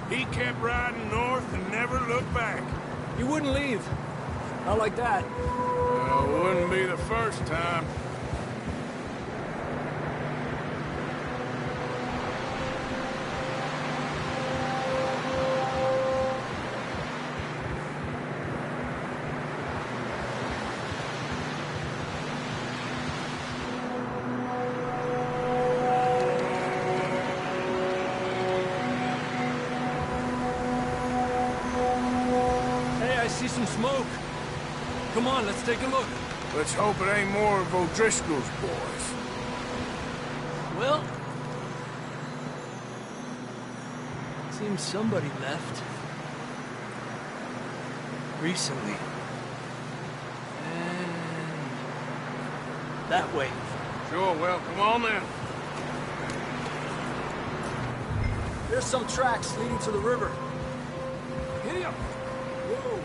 He kept riding north and never looked back. He wouldn't leave. Not like that. Well, wouldn't be the first time. I see some smoke. Come on, let's take a look. Let's hope it ain't more of O'Driscoll's boys. Well... seems somebody left. Recently. And... that way. Sure, well, come on then. There's some tracks leading to the river. Here! Whoa!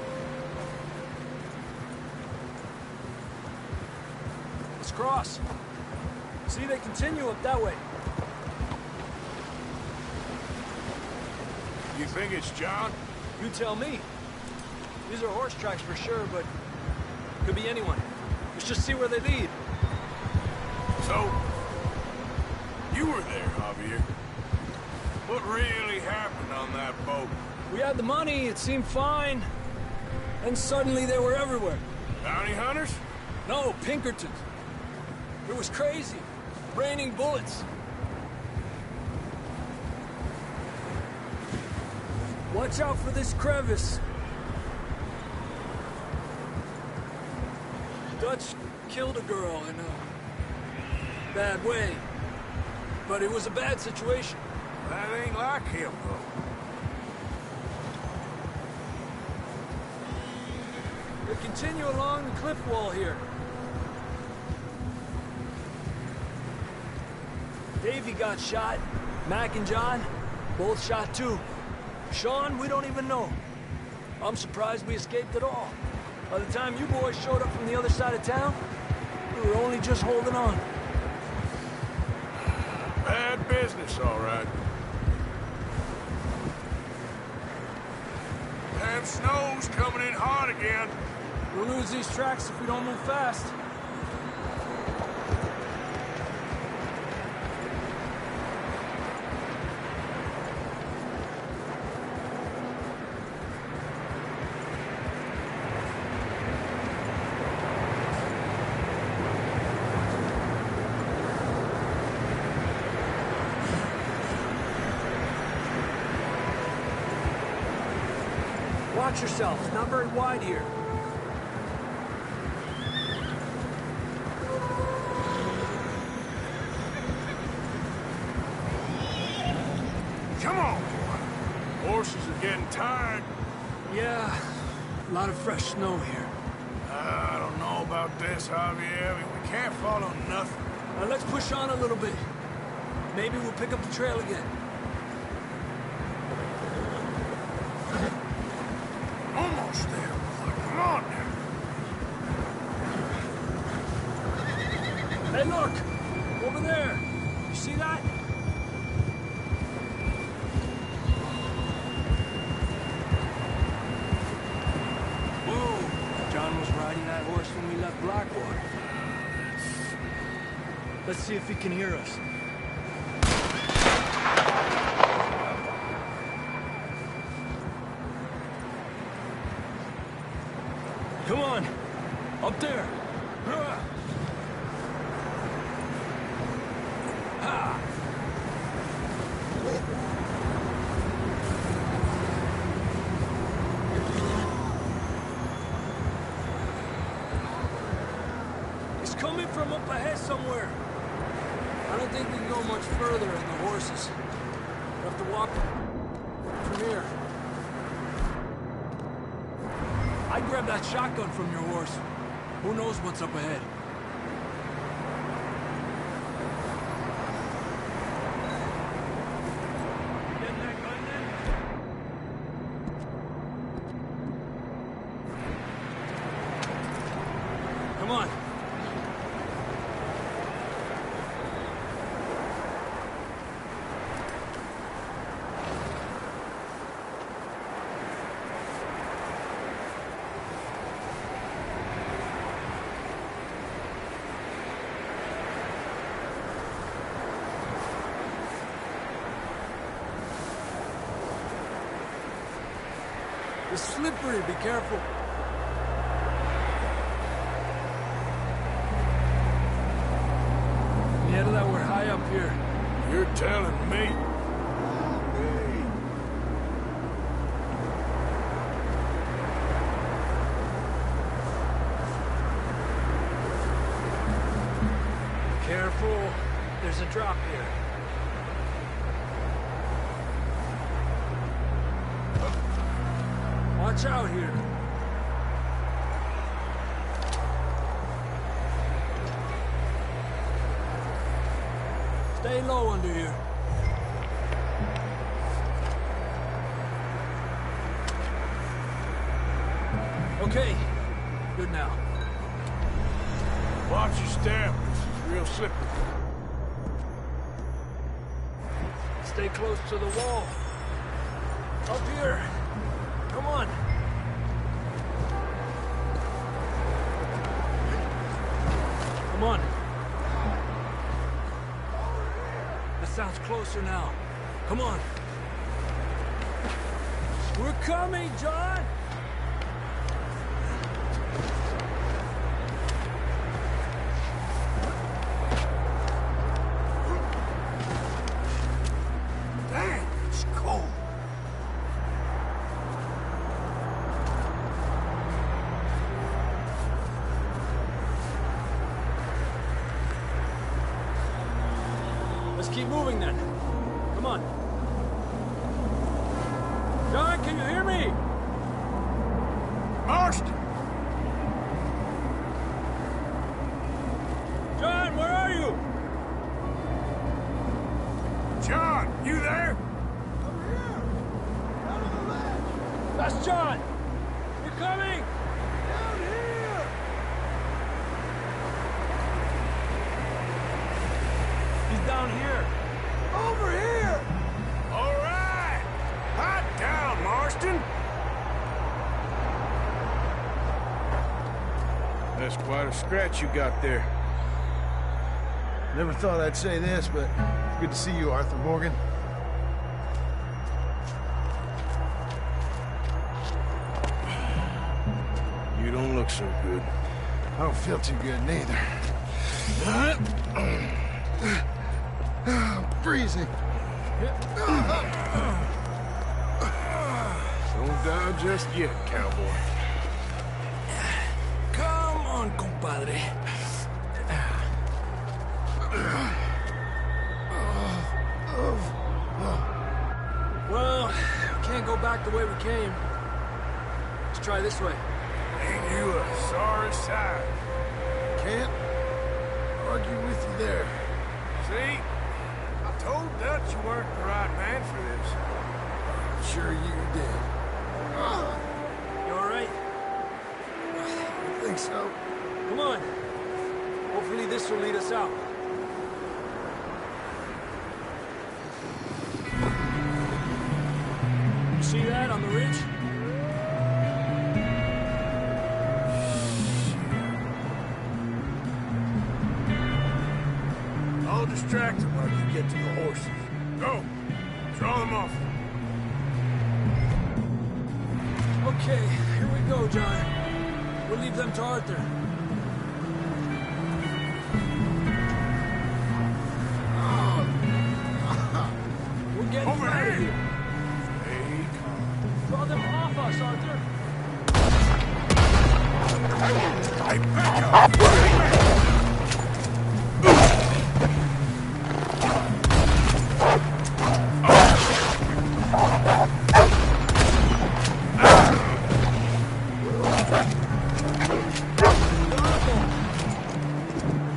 Let's cross. See, they continue up that way. You think it's John? You tell me. These are horse tracks for sure, but could be anyone. Let's just see where they lead. So, you were there, Javier. What really happened on that boat? We had the money, it seemed fine. And suddenly they were everywhere. Bounty hunters? No, Pinkertons. It was crazy. Raining bullets. Watch out for this crevice. Dutch killed a girl in a bad way. But it was a bad situation. That ain't like him, though. They continue along the cliff wall here. Davey got shot. Mac and John, both shot too. Sean, we don't even know. I'm surprised we escaped at all. By the time you boys showed up from the other side of town, we were only just holding on. Bad business, all right. Damn snow's coming in hot again. We'll lose these tracks if we don't move fast. Watch yourself. It's not very wide here. Come on, boy. Horses are getting tired. Yeah, a lot of fresh snow here. I don't know about this, Javier. We can't follow nothing. Let's push on a little bit. Maybe we'll pick up the trail again. Almost there, boy. Come on now. Hey, look! Over there! You see that? Whoa! John was riding that horse when we left Blackwater. Let's see if he can hear us. Come on! Up there! He's coming from up ahead somewhere. I don't think we can go much further in the horses. We'll have to walk from here. I'd grab that shotgun from your horse. Who knows what's up ahead? Getting that gun then? Come on. It's slippery, be careful. Yeah, that we're high up here. You're telling me. Careful. There's a drop here. Watch out here. Stay low under here. Okay. Good now. Watch your step. This is real slippery. Stay close to the wall. Up here. Come on. Come on. That sounds closer now. Come on. We're coming, John! Dang, it's cold. Let's keep moving then. Come on. John, can you hear me? Marston! John, where are you? John, you there? Over here! Down on the ledge! That's John! We're coming! Down here! He's down here. Over here! All right! Hot down, Marston! That's quite a scratch you got there. Never thought I'd say this, but it's good to see you, Arthur Morgan. You don't look so good. I don't feel too good, neither. I'm freezing. Don't die just yet, cowboy. Come on, compadre. Well, we can't go back the way we came. Let's try this way. Ain't you a sorry sight? Can't argue with you there. See? I told Dutch you weren't the right man for this. Sure you did. You all right? I think so. Come on. Hopefully this will lead us out. You see that on the ridge? I'll distract them while you get to the horses. Go! Draw them off. Okay, here we go, John. We'll leave them to Arthur. We're getting Over out of here. here. Stay calm. Draw them off us, Arthur. Hey, back up!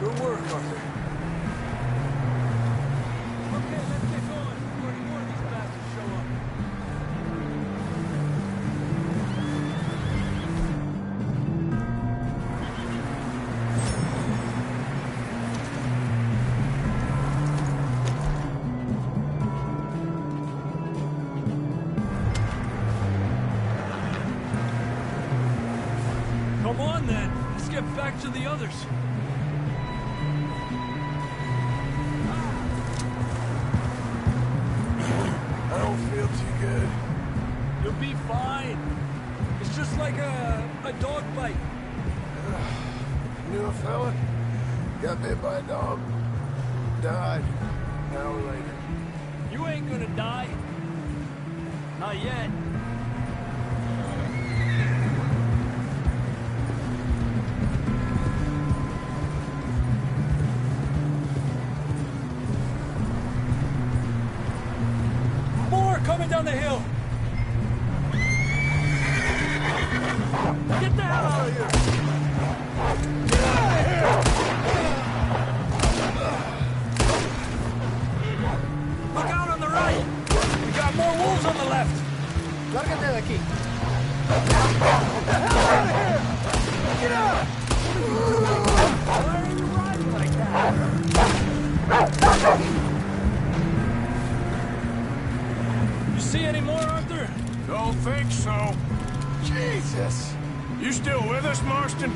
Good work, Arthur. Okay, let's get going before any more of these bastards show up. Come on, then. Let's get back to the others. I don't feel too good. You'll be fine. It's just like a dog bite. Knew a fella, got bit by a dog, died an hour later. You ain't gonna die. Not yet. More coming down the hill. Get the hell out of here! Get out of here! Look out on the right! We got more wolves on the left! Lárgate de aquí. Get out! Why are you riding like that? You see any more, Arthur? Don't think so. Jesus! You still with us, Marston?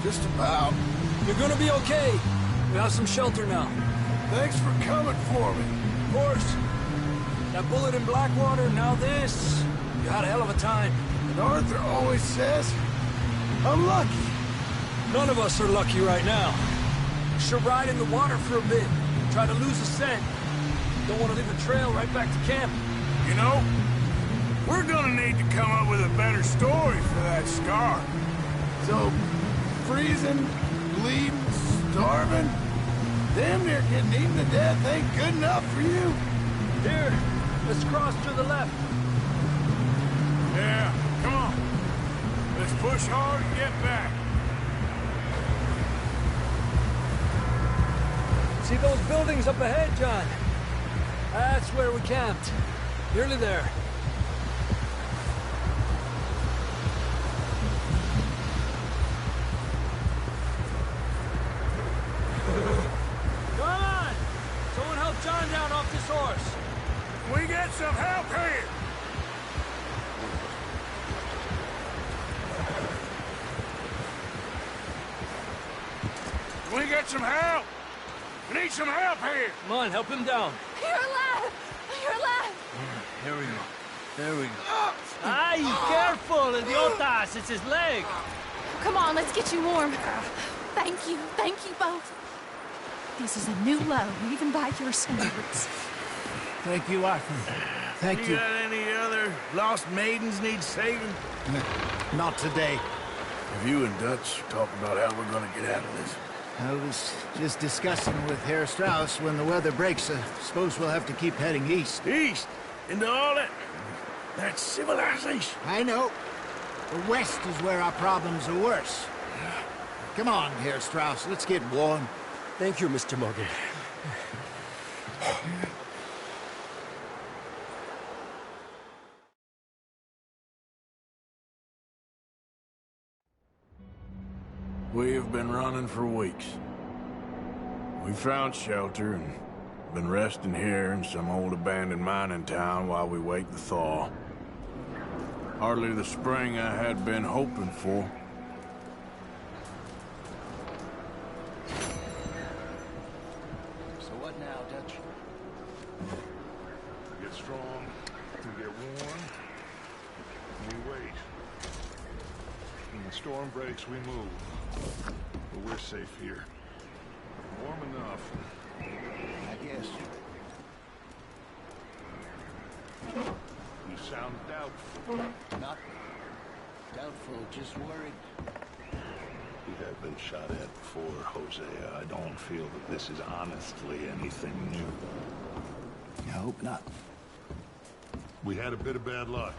Just about. You're gonna be okay. We have some shelter now. Thanks for coming for me. Of course. That bullet in Blackwater, now this. You had a hell of a time. And Arthur always says, I'm lucky. None of us are lucky right now. Should ride in the water for a bit. Try to lose the scent. Don't want to leave a trail right back to camp. You know, we're gonna need to come up with a better story for that scar. So, freezing, bleeding, starving, damn near getting eaten to death ain't good enough for you? Here, let's cross to the left. Yeah, come on. Let's push hard and get back. See those buildings up ahead, John? That's where we camped. Nearly there. Come on! Someone help John down off this horse. We get some help here. We get some help. We need some help here. Come on, help him down. You're alive! You're alive! Here we go. There we go. Ay, careful, idiotas! It's his leg! Come on, let's get you warm. Thank you both. This is a new low, even by your standards. Thank you, Arthur. Thank you. got any other lost maidens need saving? Not today. Have you and Dutch talked about how we're gonna get out of this? I was just discussing with Herr Strauss when the weather breaks. I suppose we'll have to keep heading east. East? Into all that civilization. I know. The west is where our problems are worse. Come on, Herr Strauss, let's get warm. Thank you, Mr. Morgan. We have been running for weeks. We found shelter and been resting here in some old abandoned mining town while we wait the thaw. Hardly the spring I had been hoping for. So what now, Dutch? We get strong, we get warm, and we wait. When the storm breaks, we move. But we're safe here. Warm enough. I guess. You sound doubtful. Not doubtful, just worried. We have been shot at before, Hosea. I don't feel that this is honestly anything new. I hope not. We had a bit of bad luck,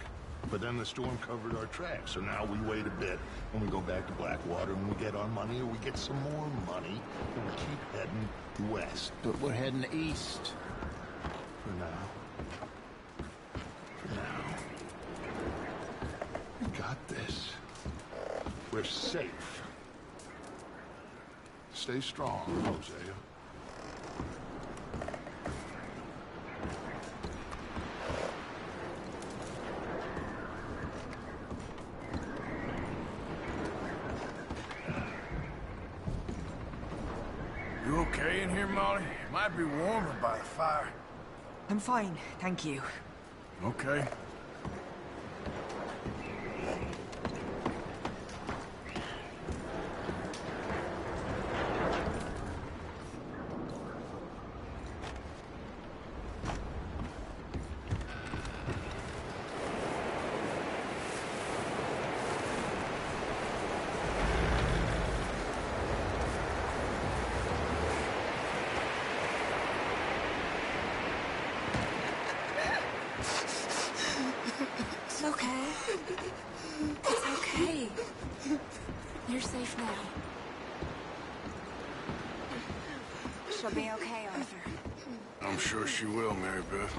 but then the storm covered our tracks, so now we wait a bit, and we go back to Blackwater, and we get our money, or we get some more money, and we keep heading west. But we're heading east. For now. For now. We got this. We're safe. Stay strong, Hosea. You okay in here, Molly? Might be warmer by the fire. I'm fine, thank you. Okay. It's okay. It's okay. You're safe now. She'll be okay, Arthur. I'm sure she will, Mary Beth.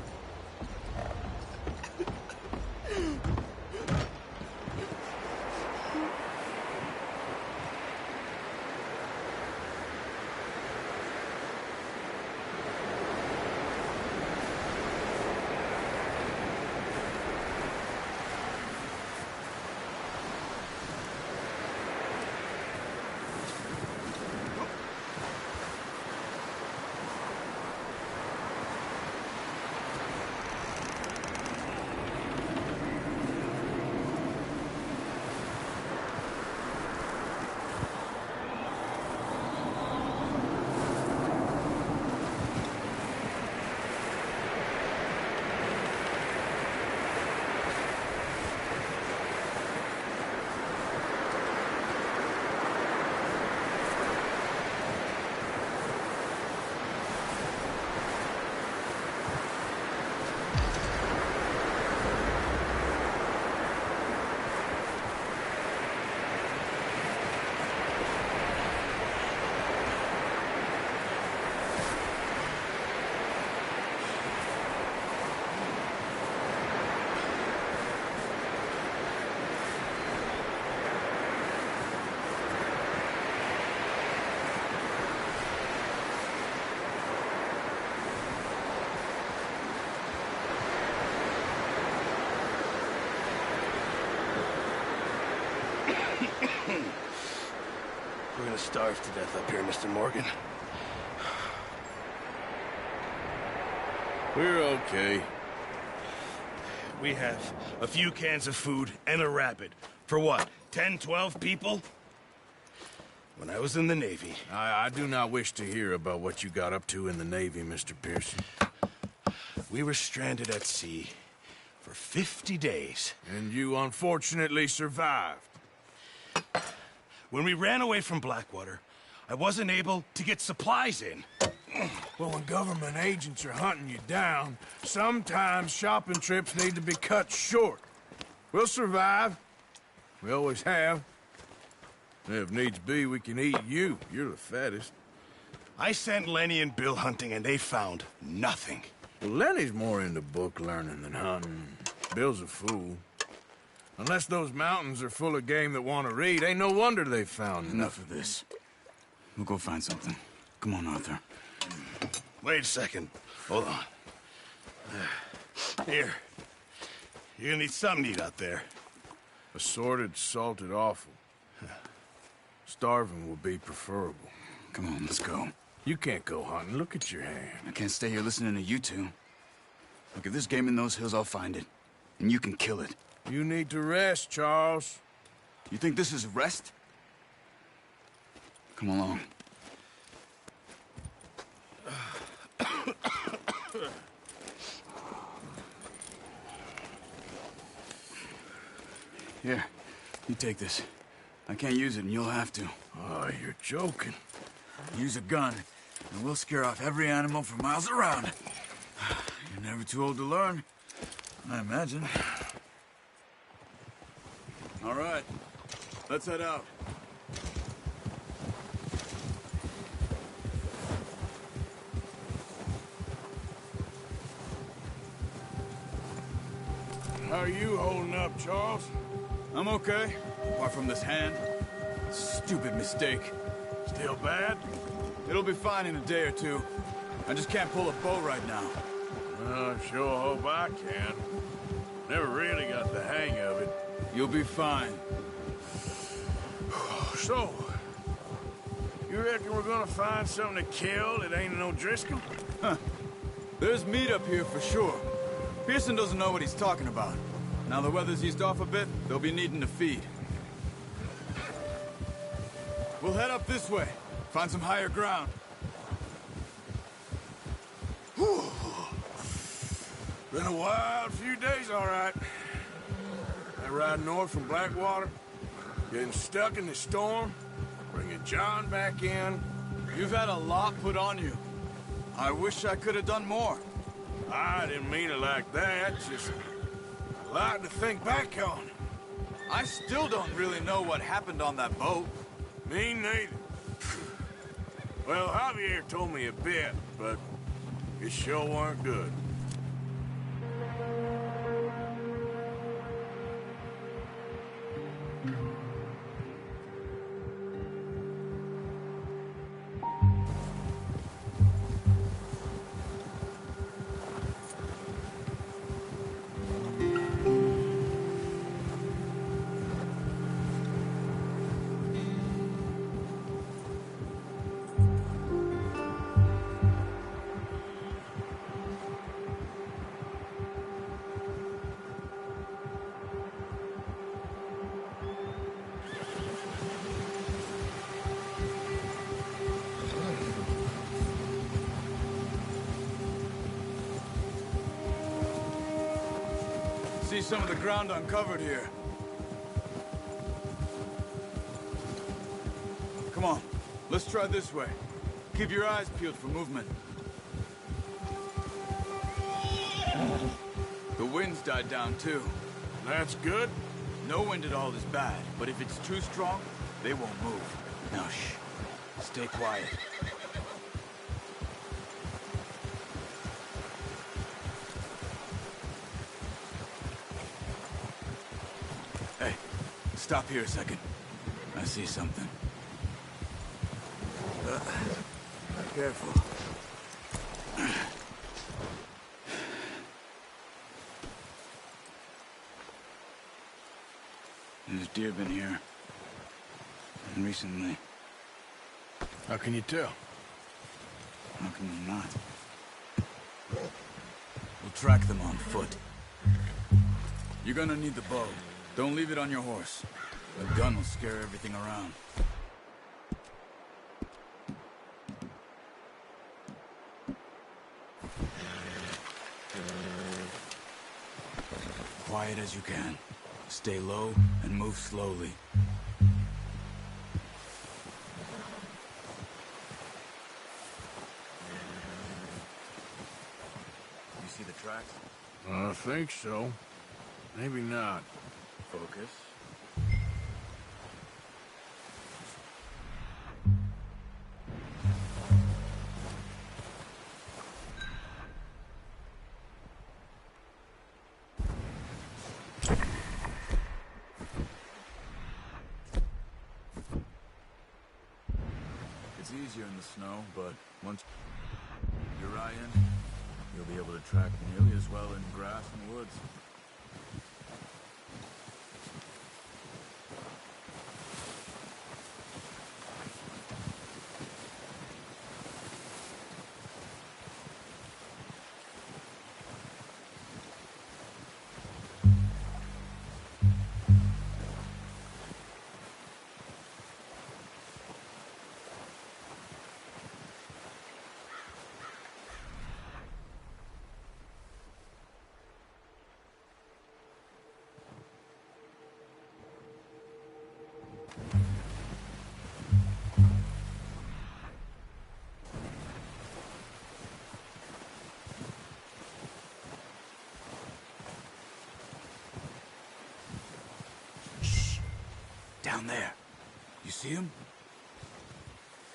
We're gonna starve to death up here, Mr. Morgan. We're okay. We have a few cans of food and a rabbit. For what, 10, 12 people? When I was in the Navy... I do not wish to hear about what you got up to in the Navy, Mr. Pearson. We were stranded at sea for 50 days. And you unfortunately survived. When we ran away from Blackwater, I wasn't able to get supplies in. Well, when government agents are hunting you down, sometimes shopping trips need to be cut short. We'll survive. We always have. If needs be, we can eat you. You're the fattest. I sent Lenny and Bill hunting, and they found nothing. Well, Lenny's more into book learning than hunting. Bill's a fool. Unless those mountains are full of game that want to read, ain't no wonder they found Enough of this. We'll go find something. Come on, Arthur. Wait a second. Hold on. Here. You're gonna need something to eat out there. Assorted, salted offal. Starving will be preferable. Come on, let's go. You can't go hunting. Look at your hand. I can't stay here listening to you two. Look, if there's game in those hills, I'll find it. And you can kill it. You need to rest, Charles. You think this is rest? Come along. Here, you take this. I can't use it, and you'll have to. Oh, you're joking. Use a gun, and we'll scare off every animal for miles around. You're never too old to learn, I imagine. All right, let's head out. How are you holding up, Charles? I'm okay, apart from this hand. Stupid mistake. Still bad? It'll be fine in a day or two. I just can't pull a bow right now. I sure hope I can. Never really got the hang of it. You'll be fine. So, you reckon we're gonna find something to kill that ain't no Driscoll? Huh. There's meat up here for sure. Pearson doesn't know what he's talking about. Now the weather's eased off a bit, they'll be needing to feed. We'll head up this way. Find some higher ground. Whew. Been a wild few days, all right. I ride north from Blackwater, getting stuck in the storm, bringing John back in. You've had a lot put on you. I wish I could have done more. I didn't mean it like that, just... lot to think back on. I still don't really know what happened on that boat. Me neither. Well, Javier told me a bit, but it sure weren't good. See some of the ground uncovered here. Come on, let's try this way. Keep your eyes peeled for movement. The wind's died down too. That's good. No wind at all is bad, but if it's too strong, they won't move. Now shh, stay quiet. Hey, stop here a second. I see something. Careful. There's deer been here. And recently. How can you tell? How can you not? We'll track them on foot. You're gonna need the bow. Don't leave it on your horse. A gun will scare everything around. Quiet as you can. Stay low and move slowly. You see the tracks? I think so. Maybe not. Focus. It's easier in the snow, but once you're eye in, you'll be able to track nearly as well in grass and woods. Down there. You see him?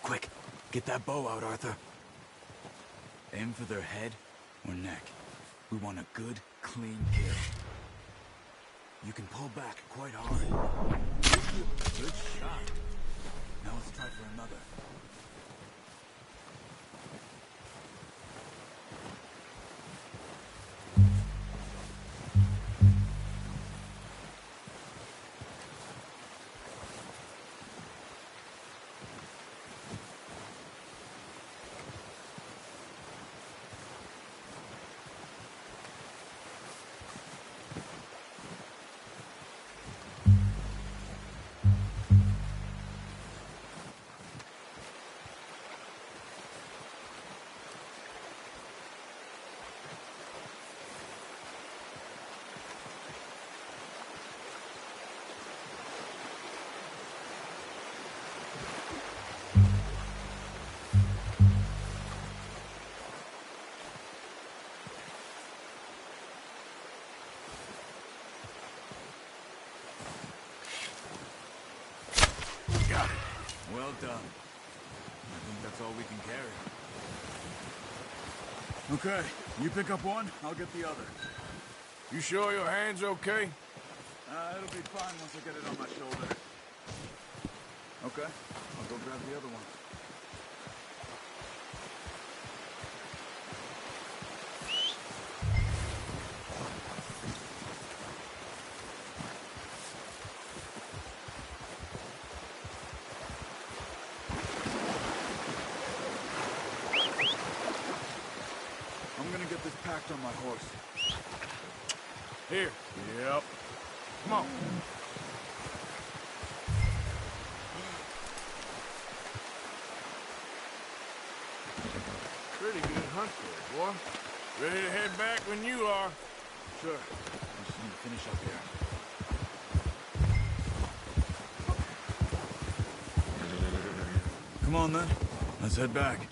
Quick, get that bow out, Arthur. Aim for their head or neck. We want a good, clean kill. You can pull back quite hard. Good shot. Now let's try for another. Well done. I think that's all we can carry. Okay, you pick up one, I'll get the other. You sure your hand's okay? It'll be fine once I get it on my shoulder. Okay, I'll go grab the other one. I'm gonna get this packed on my horse. Here. Yep. Come on. Pretty good hunt there, boy. Ready to head back when you are. Sure. I just need to finish up here. Come on then. Let's head back.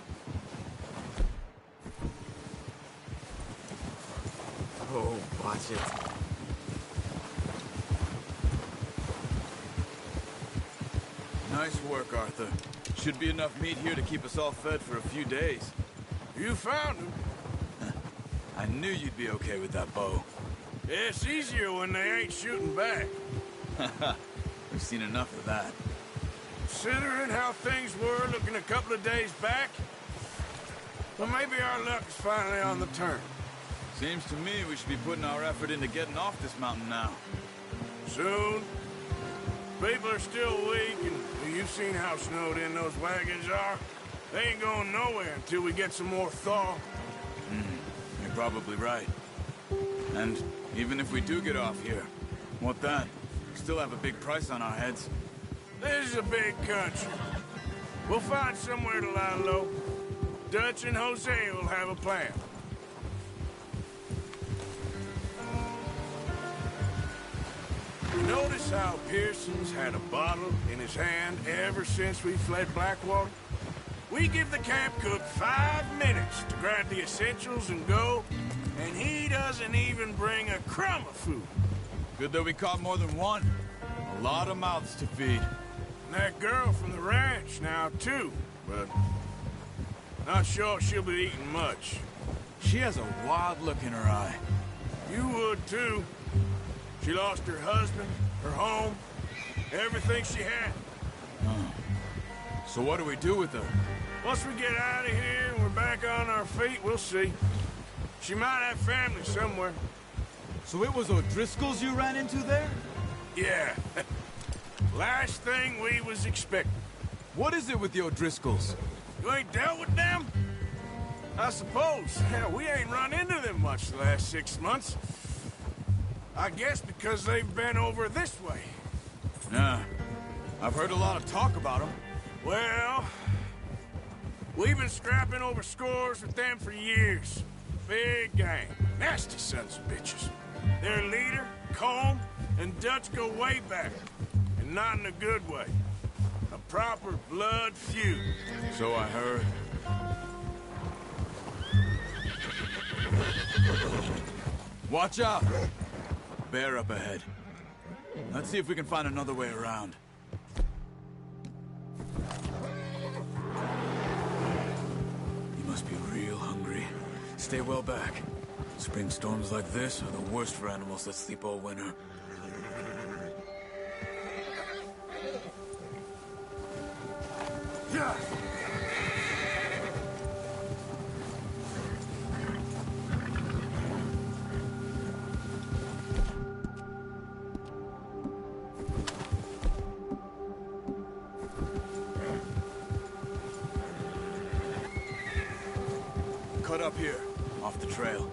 Oh, watch it. Nice work, Arthur. Should be enough meat here to keep us all fed for a few days. You found him. I knew you'd be okay with that bow. It's easier when they ain't shooting back. We've seen enough of that. Considering how things were looking a couple of days back, well, maybe our luck is finally on the turn. Seems to me we should be putting our effort into getting off this mountain now. Soon. People are still weak, and you've seen how snowed in those wagons are. They ain't going nowhere until we get some more thaw. You're probably right. And even if we do get off here, what then? We still have a big price on our heads. This is a big country. We'll find somewhere to lie low. Dutch and Jose will have a plan. Notice how Pearson's had a bottle in his hand ever since we fled Blackwater? We give the camp cook 5 minutes to grab the essentials and go, and he doesn't even bring a crumb of food. Good that we caught more than one. A lot of mouths to feed. And that girl from the ranch now, too, but not sure she'll be eating much. She has a wild look in her eye. You would, too. She lost her husband, her home, everything she had. So what do we do with her? Once we get out of here and we're back on our feet, we'll see. She might have family somewhere. So it was O'Driscoll's you ran into there? Yeah. Last thing we was expecting. What is it with the O'Driscolls? You ain't dealt with them? I suppose. Hell, we ain't run into them much the last 6 months. I guess because they've been over this way. Yeah. I've heard a lot of talk about them. Well, we've been scrapping over scores with them for years. Big gang. Nasty sons of bitches. Their leader, Colm, and Dutch go way back. And not in a good way. A proper blood feud. So I heard. Watch out! Bear up ahead. Let's see if we can find another way around. You must be real hungry. Stay well back. Spring storms like this are the worst for animals that sleep all winter. Yeah. Cut up here, off the trail.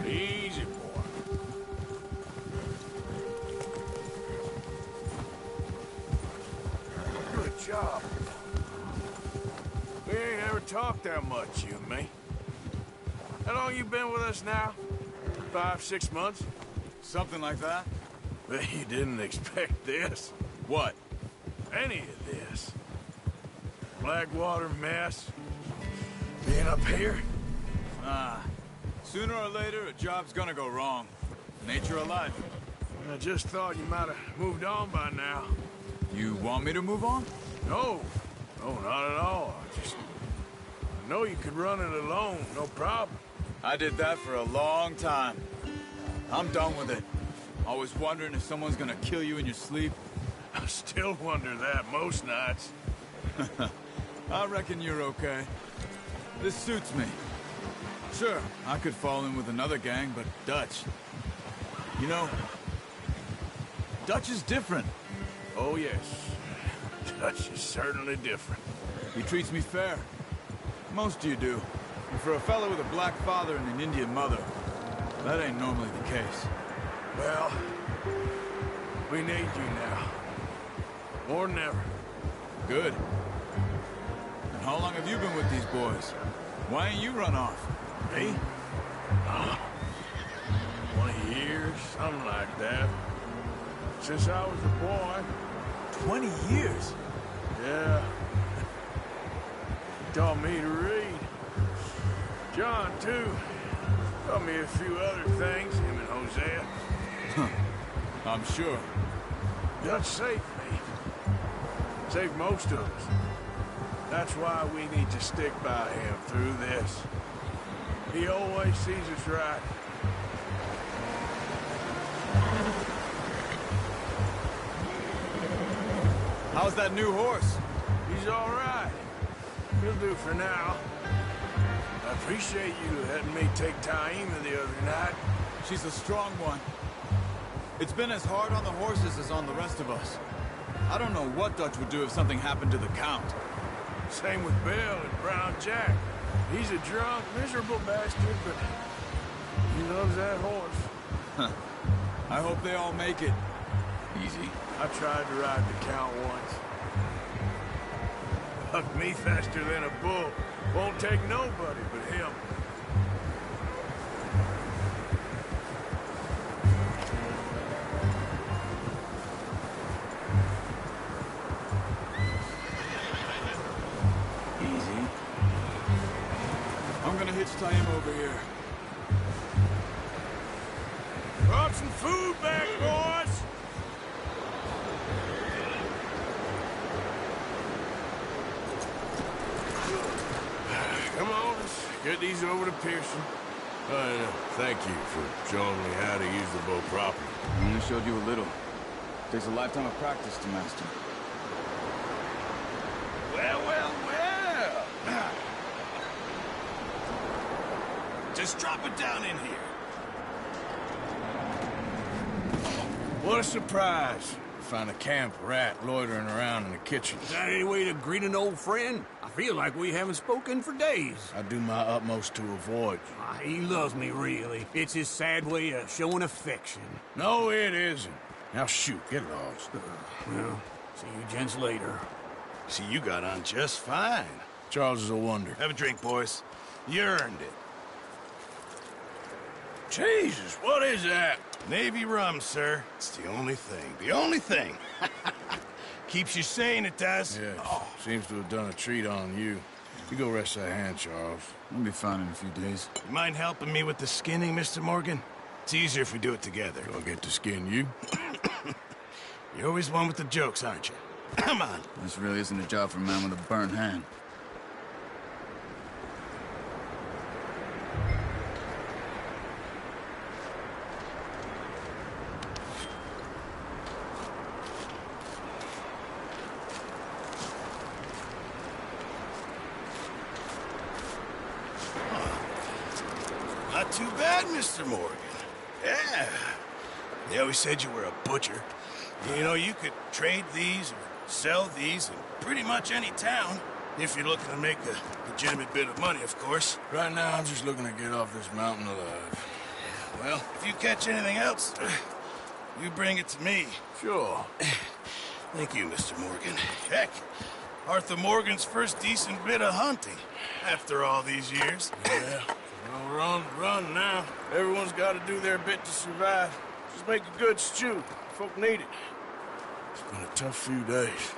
Easy, boy. Good job. We ain't ever talked that much, you and me. How long you been with us now? 5, 6 months? Something like that? Bet you didn't expect this. What? Any of this. Blackwater mess. Being staying up here? Sooner or later, a job's gonna go wrong. Nature of life. I just thought you might have moved on by now. You want me to move on? No. No, not at all. I know you could run it alone, no problem. I did that for a long time. I'm done with it. Always wondering if someone's gonna kill you in your sleep. I still wonder that most nights. I reckon you're okay. This suits me. Sure, I could fall in with another gang, but Dutch... You know, Dutch is different. Oh, yes. Dutch is certainly different. He treats me fair. Most of you do. And for a fellow with a black father and an Indian mother, that ain't normally the case. Well, we need you now. More than ever. Good. And how long have you been with these boys? Why ain't you run off? Me? 20 years, something like that. Since I was a boy. 20 years? Yeah. He taught me to read. John, too. Taught me a few other things, him and Hosea. I'm sure. Dutch saved me. Saved most of us. That's why we need to stick by him through this. He always sees us right. How's that new horse? He's all right. He'll do for now. I appreciate you letting me take Taima the other night. She's a strong one. It's been as hard on the horses as on the rest of us. I don't know what Dutch would do if something happened to the Count. Same with Bill and Brown Jack. He's a drunk, miserable bastard, but he loves that horse. I hope they all make it. Easy. I tried to ride the Count once. Bucked me faster than a bull. Won't take nobody but him. Easy. I'm gonna hitch Taima over here. Brought some food back, boys! Come on, let's get these over to Pearson. Thank you for showing me how to use the bow properly. I only showed you a little. Takes a lifetime of practice to master. Well, well, well! Just drop it down in here. What a surprise. Find a camp rat loitering around in the kitchen. Is that any way to greet an old friend? I feel like we haven't spoken for days. I do my utmost to avoid you. He loves me, really. It's his sad way of showing affection. No, it isn't. Now shoot, get lost. Well, see you gents later. See, you got on just fine. Charles is a wonder. Have a drink, boys. You earned it. Jesus, what is that? Navy rum, sir. It's the only thing. The only thing. Keeps you sane, it does. Yeah, seems to have done a treat on you. You go rest that hand, Charles. I'll be fine in a few days. You mind helping me with the skinning, Mr. Morgan? It's easier if we do it together. Do I get to skin you? You're always one with the jokes, aren't you? Come on. This really isn't a job for a man with a burnt hand. Not too bad, Mr. Morgan. Yeah. They always said you were a butcher. You know, you could trade these or sell these in pretty much any town. If you're looking to make a legitimate bit of money, of course. Right now, I'm just looking to get off this mountain alive. Well, if you catch anything else, you bring it to me. Sure. Thank you, Mr. Morgan. Heck, Arthur Morgan's first decent bit of hunting after all these years. Yeah. Well, run now. Everyone's got to do their bit to survive. Just make a good stew. Folk need it. It's been a tough few days.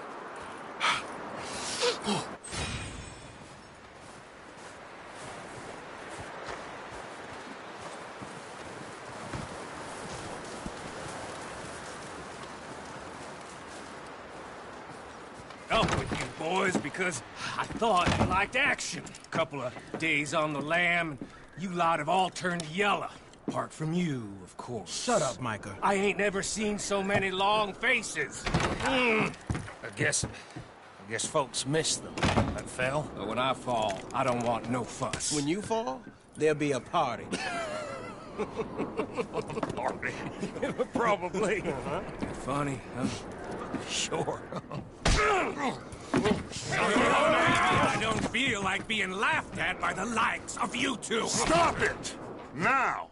boys, because I thought you liked action. Couple of days on the lam, you lot have all turned yellow. Apart from you, of course. Shut up, Micah. I ain't never seen so many long faces. I guess folks miss them. That fell. But when I fall, I don't want no fuss. When you fall, there'll be a party. Party? Probably. Funny, huh? Sure. I don't feel like being laughed at by the likes of you two. Stop it! Now!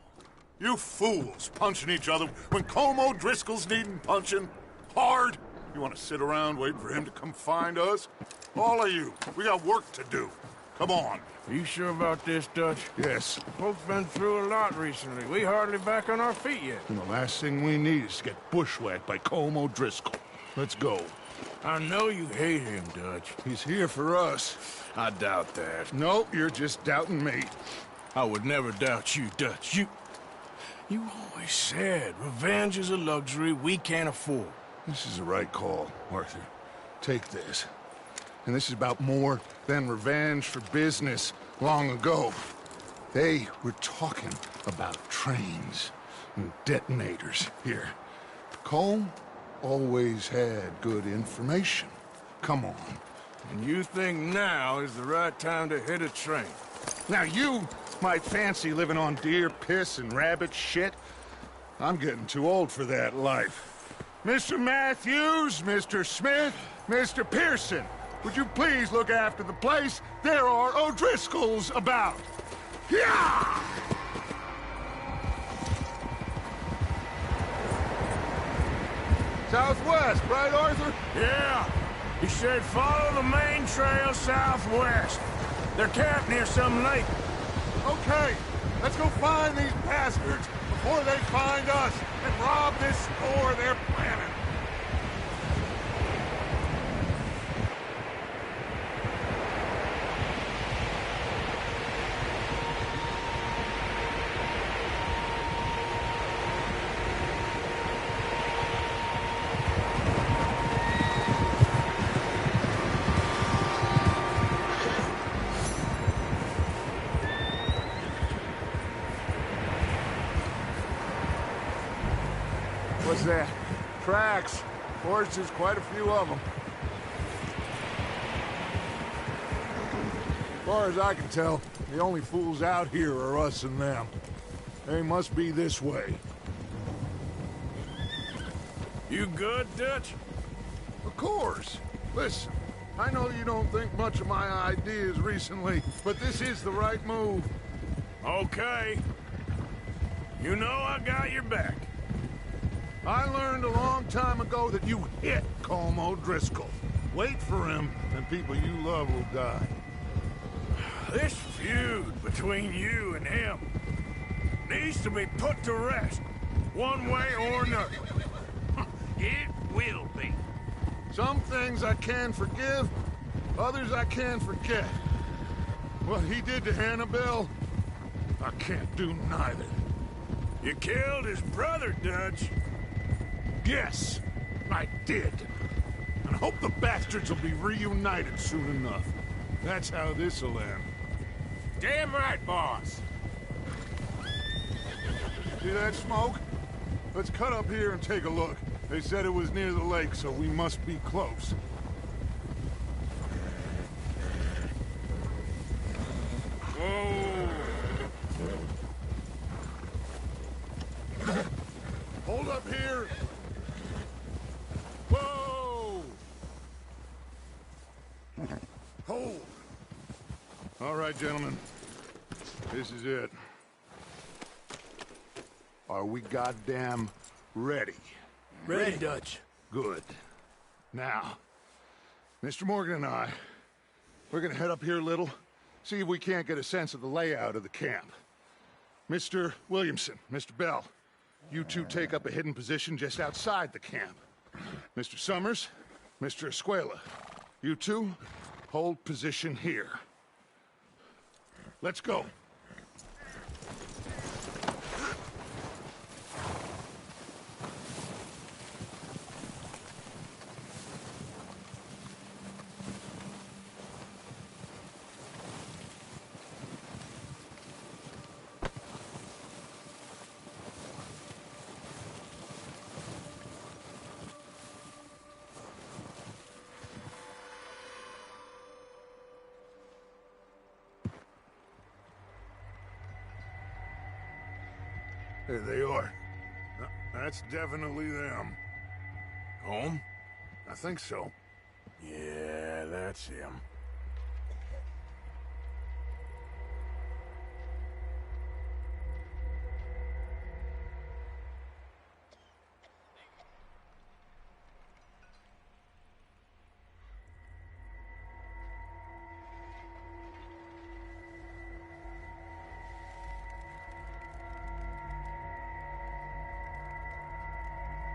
You fools punching each other when Colm O'Driscoll's needing punching hard. You want to sit around waiting for him to come find us? All of you, we got work to do. Come on. Are you sure about this, Dutch? Yes. Folks been through a lot recently. We hardly back on our feet yet. And the last thing we need is to get bushwhacked by Colm O'Driscoll. Let's go. I know you hate him, Dutch. He's here for us. I doubt that. No, you're just doubting me. I would never doubt you, Dutch. You always said revenge is a luxury we can't afford. This is the right call, Arthur. Take this. And this is about more than revenge for business long ago. They were talking about trains and detonators here. Colm always had good information. Come on. And you think now is the right time to hit a train? Now you might fancy living on deer piss and rabbit shit. I'm getting too old for that life. Mr. Matthews, Mr. Smith, Mr. Pearson, would you please look after the place? There are O'Driscolls about. Yeah! Southwest, right, Arthur? Yeah. He said follow the main trail southwest. They're camped near some lake. Okay, let's go find these bastards before they find us and rob this store they're planning. What's that? Tracks. Horses, quite a few of them. As far as I can tell, the only fools out here are us and them. They must be this way. You good, Dutch? Of course. Listen, I know you don't think much of my ideas recently, but this is the right move. Okay. You know I got your back. I learned a long time ago that you hit Colm O'Driscoll. Wait for him, and people you love will die. This feud between you and him needs to be put to rest, one way or another. It will be. Some things I can forgive, others I can forget. What he did to Annabelle, I can't do neither. You killed his brother, Dutch. Yes, I did. And I hope the bastards will be reunited soon enough. That's how this'll end. Damn right, boss. See that smoke? Let's cut up here and take a look. They said it was near the lake, so we must be close. Whoa. Hold up here. Whoa! Hold. All right, gentlemen. This is it. Are we goddamn ready? Ready, Dutch. Good. Now, Mr. Morgan and I, we're gonna head up here a little, see if we can't get a sense of the layout of the camp. Mr. Williamson, Mr. Bell, you two take up a hidden position just outside the camp. Mr. Summers, Mr. Escuela, you two hold position here. Let's go. There they are. That's definitely them. Home? I think so. Yeah, that's him.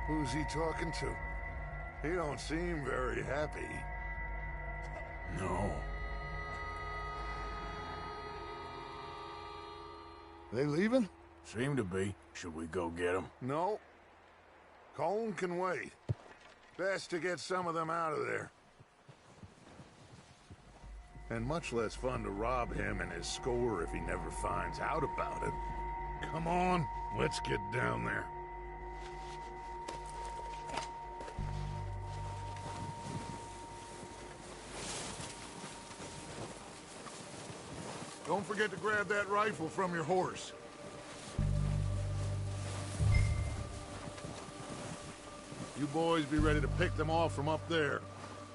Who's he talking to? He don't seem very happy. No. They leaving? Seem to be. Should we go get them? No. Colm can wait. Best to get some of them out of there. And much less fun to rob him and his score if he never finds out about it. Come on, let's get down there. Don't forget to grab that rifle from your horse. You boys be ready to pick them off from up there.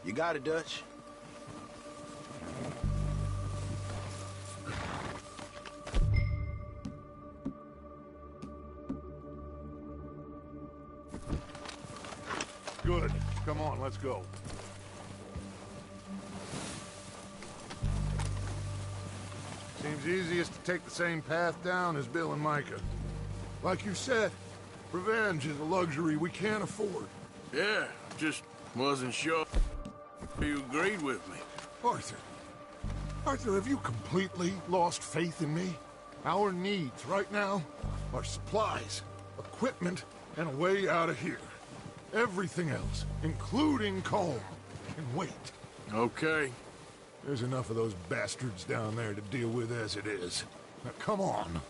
You got it, Dutch. Good. Come on, let's go. Seems easiest to take the same path down as Bill and Micah. Like you said, revenge is a luxury we can't afford. Yeah, just wasn't sure you agreed with me. Arthur. Arthur, have you completely lost faith in me? Our needs right now are supplies, equipment, and a way out of here. Everything else, including Colm, can wait. Okay. There's enough of those bastards down there to deal with as it is. Now, come on.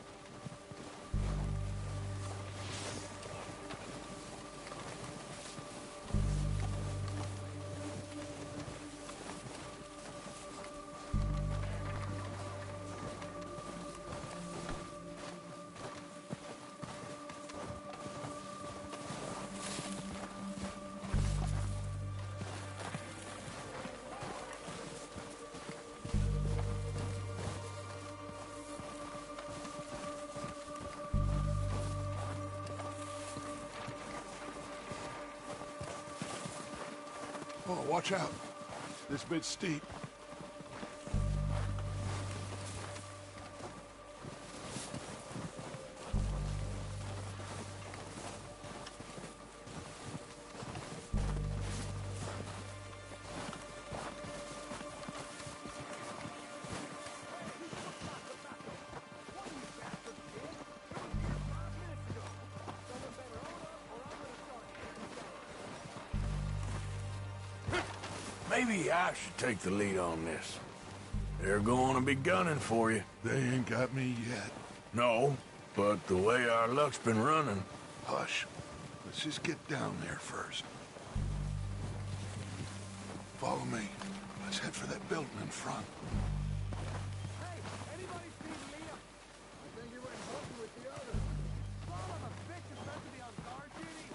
Oh, watch out. This bit's steep. Maybe I should take the lead on this. They're going to be gunning for you. They ain't got me yet. No, but the way our luck's been running... Hush. Let's just get down there first. Follow me. Let's head for that building in front. Hey, anybody seen Liam? I think he went hunting with the others. Son of a bitch is meant to be on guard duty.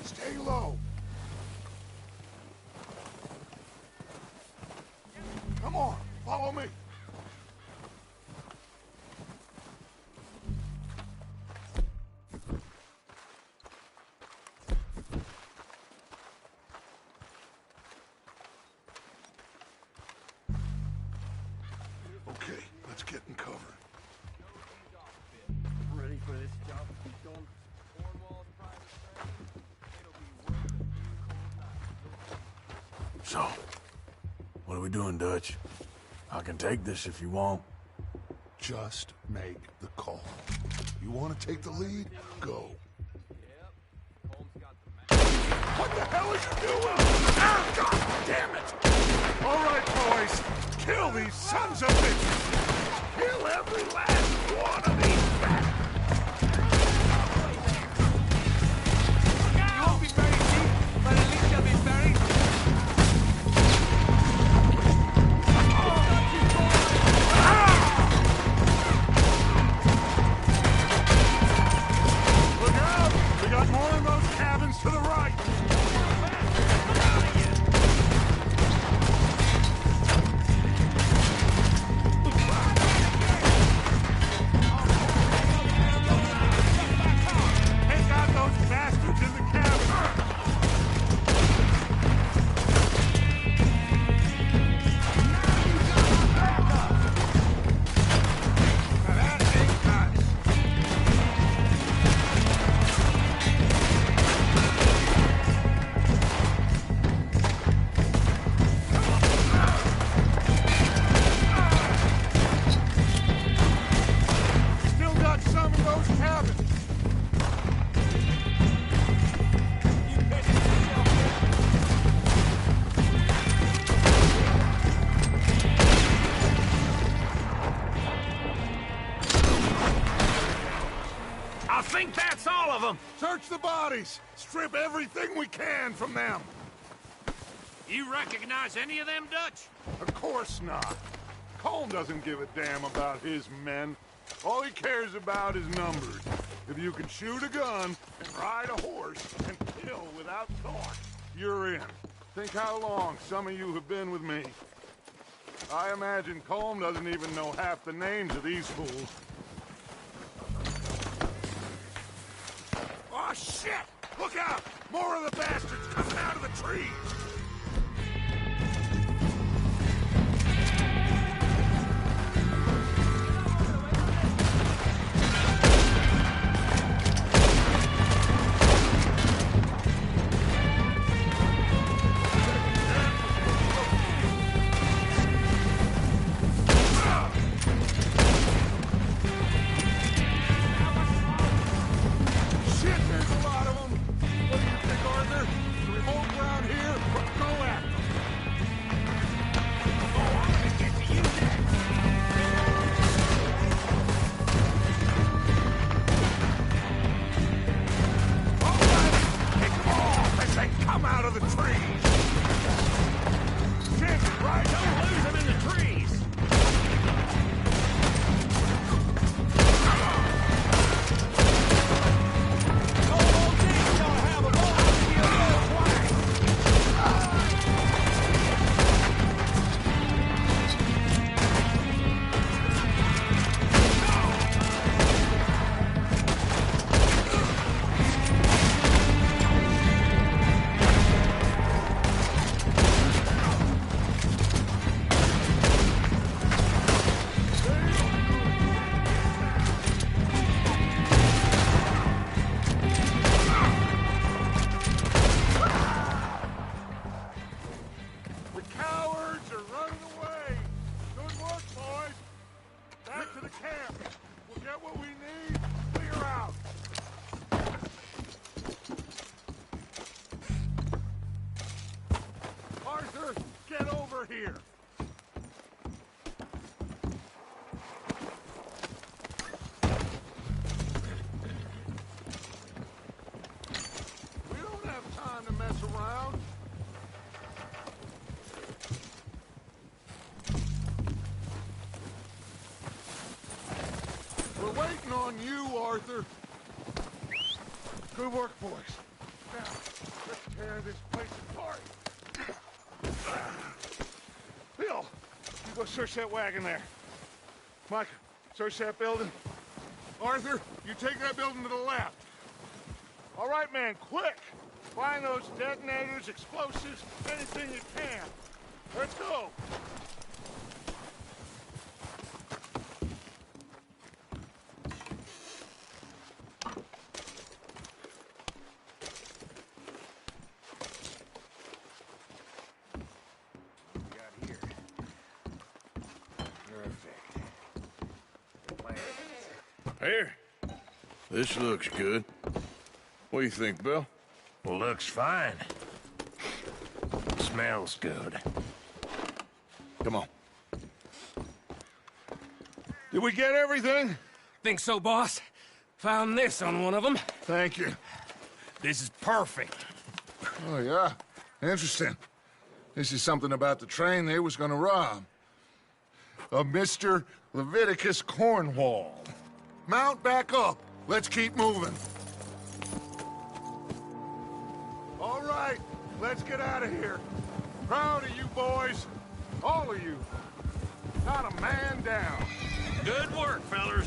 Stay low. Come on, follow me. Okay, let's get in cover. Ready for this job to be done? So, what are we doing, Dutch? I can take this if you want. Just make the call. You want to take the lead? Go. What the hell are you doing? Ah, God damn it! All right, boys. Kill these sons of bitches! Kill every last one of these bastards! You won't be buried deep, but at least you'll be buried. Oh, them! Search the bodies! Strip everything we can from them! You recognize any of them, Dutch? Of course not. Colm doesn't give a damn about his men. All he cares about is numbers. If you can shoot a gun and ride a horse and kill without thought, you're in. Think how long some of you have been with me. I imagine Colm doesn't even know half the names of these fools. Oh, shit! Look out! More of the bastards coming out of the trees! Here. We don't have time to mess around. We're waiting on you, Arthur. Good work, boys. Now, let's tear this place apart. Bill, you go search that wagon there. Mike, search that building. Arthur, you take that building to the left. All right, man, quick. Find those detonators, explosives, anything you can. Let's go. Here. This looks good. What do you think, Bill? Looks fine. Smells good. Come on. Did we get everything? Think so, boss? Found this on one of them. Thank you. This is perfect. Oh, yeah? Interesting. This is something about the train they was gonna rob. Of Mr. Leviticus Cornwall. Mount back up. Let's keep moving. All right, let's get out of here. Proud of you boys. All of you. Not a man down. Good work, fellers.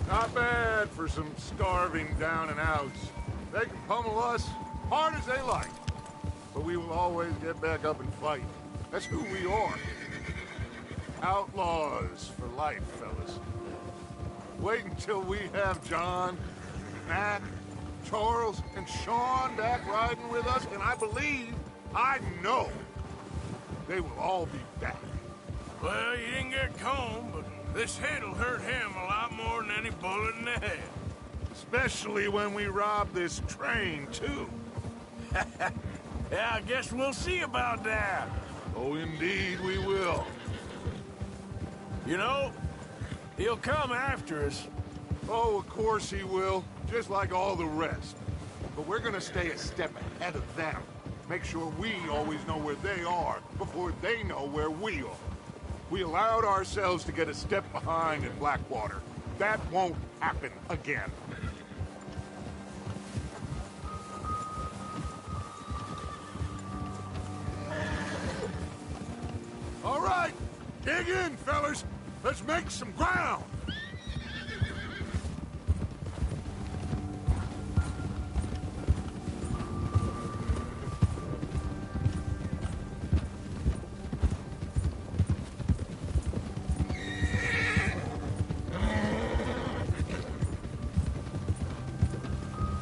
Not bad for some starving down and outs. They can pummel us hard as they like. But we will always get back up and fight. That's who we are. Outlaws for life, fellas. Wait until we have John, Mac, Charles, and Sean back riding with us, and I know, they will all be back. Well, you didn't get Colm, but this hit'll hurt him a lot more than any bullet in the head. Especially when we rob this train, too. Yeah, I guess we'll see about that. Oh, indeed we will. You know, he'll come after us. Oh, of course he will. Just like all the rest. but we're gonna stay a step ahead of them. Make sure we always know where they are before they know where we are. We allowed ourselves to get a step behind in Blackwater. That won't happen again. All right, dig in, fellas. Let's make some ground.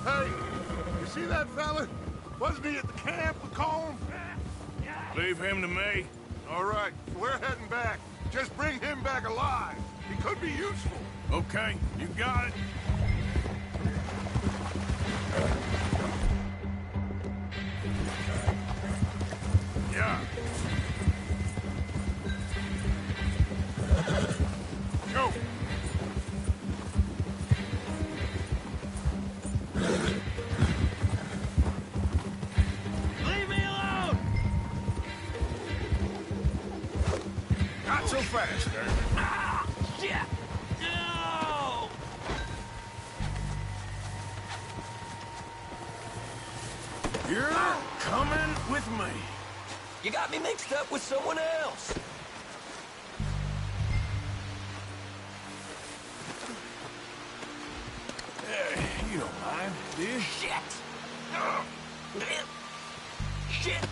Hey, you see that fella? Wasn't he at the camp with Colm? Leave him to me. All right, so we're heading back. Just bring him back alive. He could be useful. Okay, you got it. Yeah. Go. Leave me alone! Not so fast, sir. Ah, shit! No! You're coming with me. You got me mixed up with someone else. You don't mind, do you? Shit! Shit!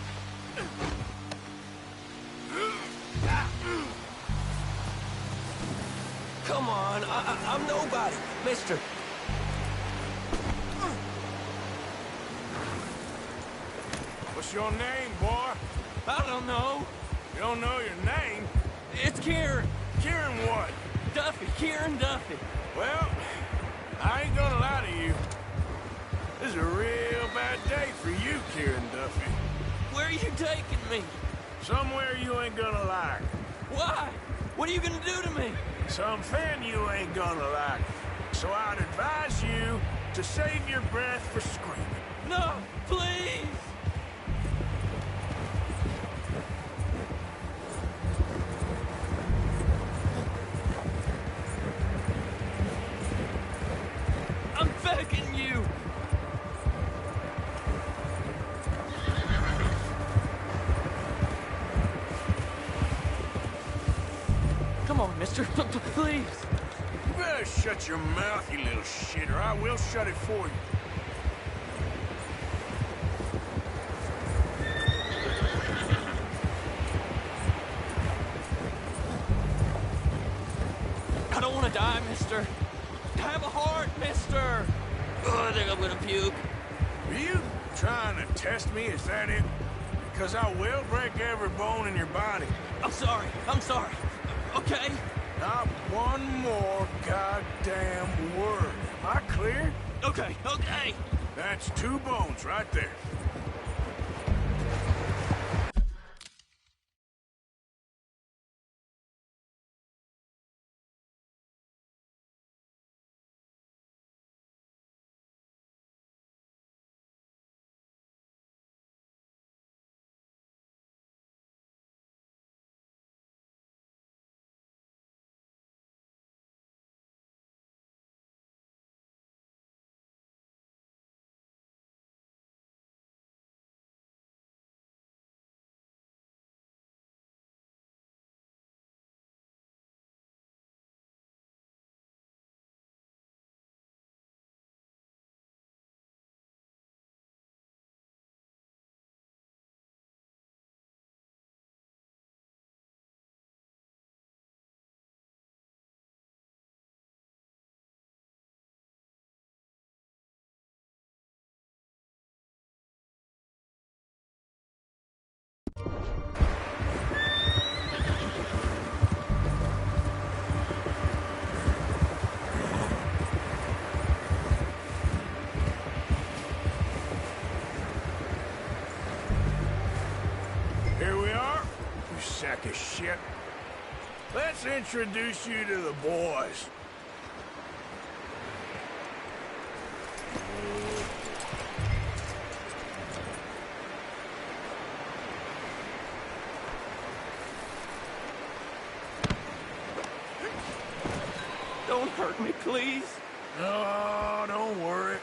Come on, I'm nobody, mister. What's your name, boy? I don't know. You don't know your name? It's Kieran. Kieran what? Duffy, Kieran Duffy. Well, I ain't gonna lie to you. This is a real bad day for you, Kieran Duffy. Where are you taking me? Somewhere you ain't gonna like. Why? What are you gonna do to me? Something you ain't gonna like. So I'd advise you to save your breath for screaming. No, please! I'm begging you! Come on, mister. Please. You better shut your mouth, you little shit, or I will shut it for you. I don't want to die, mister. Have a heart, mister. Oh, I think I'm gonna puke. Are you trying to test me? Is that it? Because I will break every bone in your body. I'm sorry. I'm sorry. Okay? Not one more goddamn word. Am I clear? Okay, okay. That's 2 bones right there. Sack of shit. Let's introduce you to the boys. Don't hurt me, please. Oh, don't worry.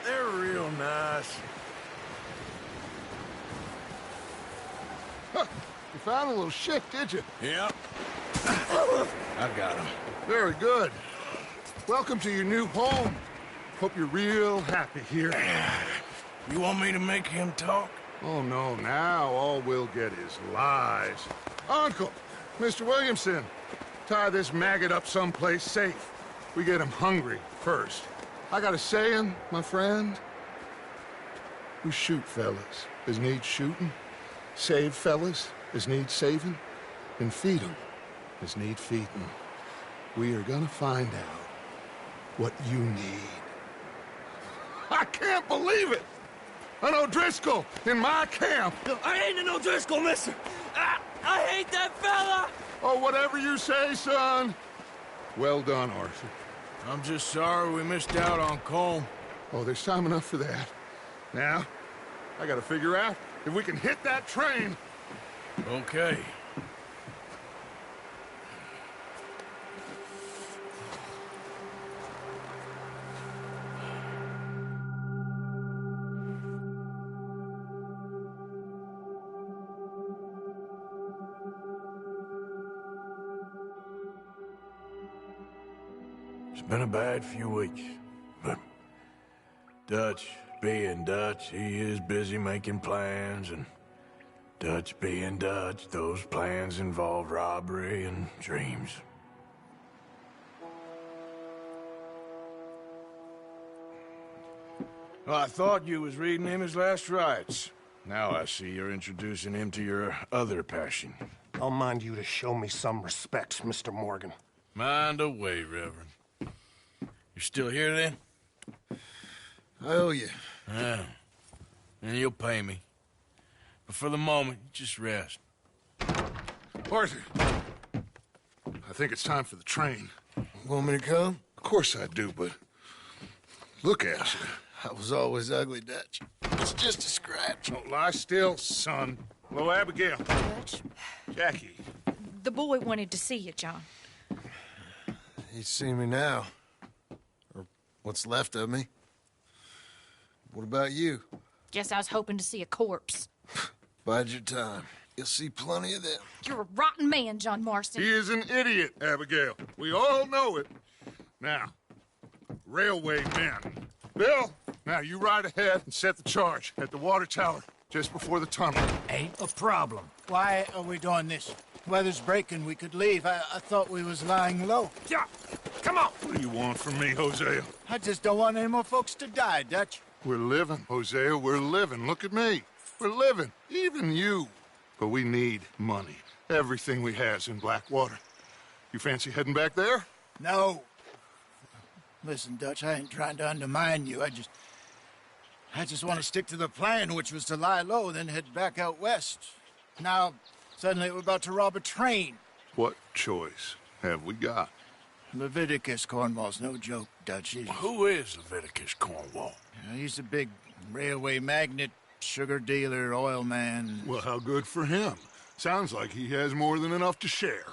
They're real nice. Huh. You found a little shit, did you? Yep. I got him. Very good. Welcome to your new home. Hope you're real happy here. You want me to make him talk? Oh, no. Now all we'll get is lies. Uncle, Mr. Williamson, tie this maggot up someplace safe. We get him hungry first. I got a saying, my friend. We shoot fellas as need shooting, save fellas as need saving, and feed 'em as need feeding. We are gonna find out what you need. I can't believe it! An O'Driscoll in my camp! I ain't an O'Driscoll, mister! I hate that fella! Oh, whatever you say, son. Well done, Arthur. I'm just sorry we missed out on Colm. Oh, there's time enough for that. Now, I gotta figure out if we can hit that train. Okay. It's been a bad few weeks, but Dutch being Dutch, he is busy making plans, and Dutch being Dutch, those plans involve robbery and dreams. Well, I thought you was reading him his last rites. Now I see you're introducing him to your other passion. I'll mind you to show me some respect, Mr. Morgan. Mind away, Reverend. You still here, then? I owe you. Yeah. And you'll pay me. But for the moment, just rest. Arthur, I think it's time for the train. Want me to come? Of course I do, but look at you. I was always ugly, Dutch. It's just a scratch. Don't lie still, son. Hello, Abigail. Dutch, Jackie. the boy wanted to see you, John. He's seen me now. Or what's left of me. What about you? Guess I was hoping to see a corpse. Bide your time. You'll see plenty of them. You're a rotten man, John Marston. He is an idiot, Abigail. We all know it. Now, railway men. Bill, now you ride ahead and set the charge at the water tower just before the tunnel. Ain't a problem. Why are we doing this? Weather's breaking. We could leave. I thought we was lying low. Yeah, come on. What do you want from me, Hosea? I just don't want any more folks to die, Dutch. We're living, Hosea. We're living. Look at me. We're living. Even you. But we need money. Everything we has in Blackwater. You fancy heading back there? No. Listen, Dutch, I ain't trying to undermine you. I just want to stick to the plan, which was to lie low, then head back out west. Now, suddenly we're about to rob a train. What choice have we got? Leviticus Cornwall's no joke, Dutch. Who is Leviticus Cornwall? He's a big railway magnate, sugar dealer, oil man. Well, how good for him. Sounds like he has more than enough to share.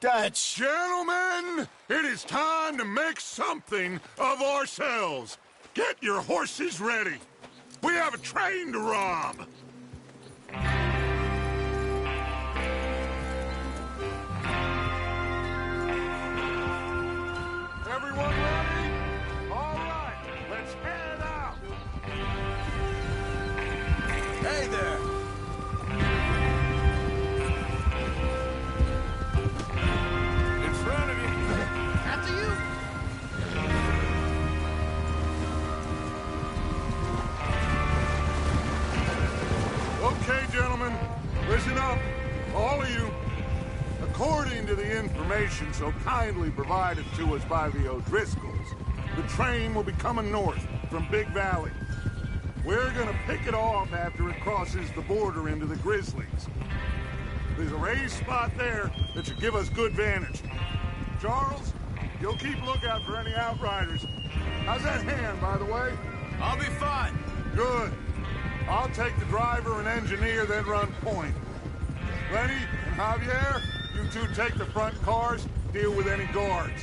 Dutch! Gentlemen, it is time to make something of ourselves. Get your horses ready. We have a train to rob. Everyone ready? All right, let's head out. Hey there! In front of you. After you. Okay, gentlemen, listen up, all of you. According to the information so kindly provided to us by the O'Driscolls, the train will be coming north from Big Valley. We're gonna pick it off after it crosses the border into the Grizzlies. There's a raised spot there that should give us good vantage. Charles, you'll keep lookout for any outriders. How's that hand, by the way? I'll be fine. Good. I'll take the driver and engineer, then run point. Lenny and Javier, you two take the front cars, deal with any guards.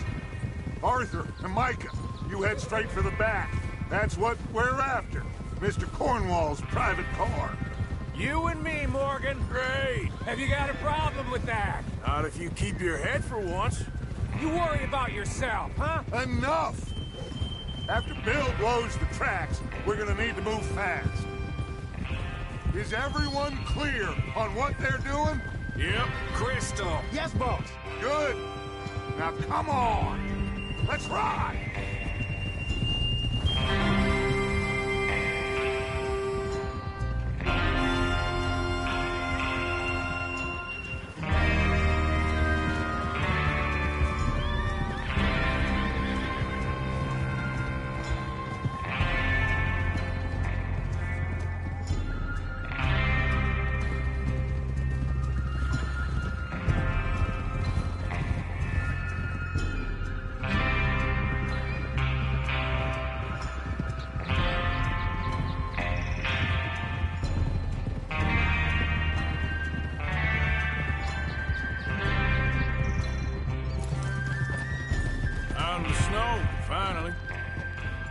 Arthur and Micah, you head straight for the back. That's what we're after. Mr. Cornwall's private car. You and me, Morgan. Great. Have you got a problem with that? Not if you keep your head for once. You worry about yourself, huh? Enough! After Bill blows the tracks, we're gonna need to move fast. Is everyone clear on what they're doing? Yep. Crystal. Yes, boss. Good. Now come on. Let's ride.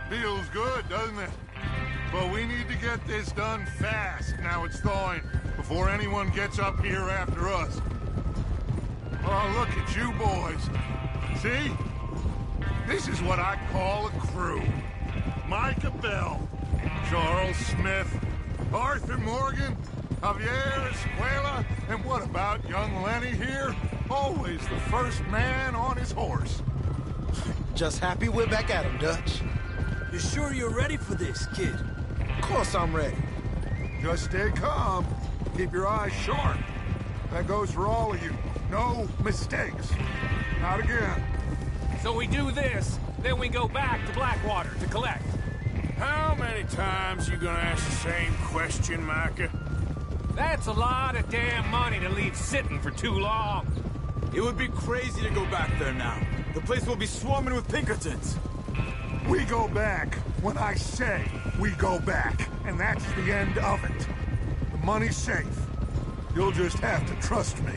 Feels good, doesn't it? But we need to get this done fast, now it's thawing, before anyone gets up here after us. Oh, look at you boys. See? This is what I call a crew. Micah Bell, Charles Smith, Arthur Morgan, Javier Escuela, and what about young Lenny here? Always the first man on his horse. Just happy we're back at him, Dutch. You sure you're ready for this, kid? Of course I'm ready. Just stay calm. Keep your eyes sharp. That goes for all of you. No mistakes. Not again. So we do this, then we go back to Blackwater to collect. How many times you gonna ask the same question, Micah? That's a lot of damn money to leave sitting for too long. It would be crazy to go back there now. The place will be swarming with Pinkertons. We go back when I say we go back, and that's the end of it. The money's safe. You'll just have to trust me.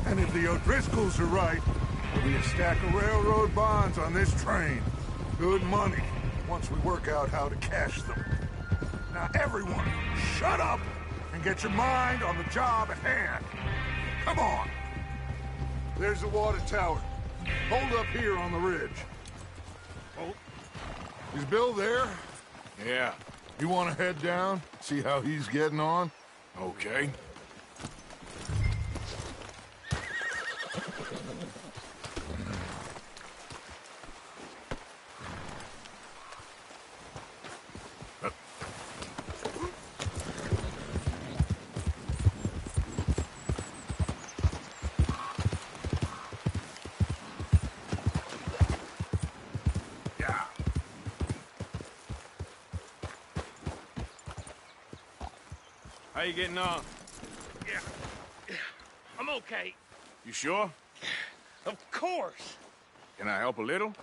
And if the O'Driscolls are right, there'll be a stack of railroad bonds on this train. Good money, once we work out how to cash them. Now everyone, shut up and get your mind on the job at hand. Come on. There's the water tower. Hold up here on the ridge. Oh. Is Bill there? Yeah. You want to head down, see how he's getting on? Okay. How you getting on? Yeah. I'm okay. You sure? Of course. Can I help a little?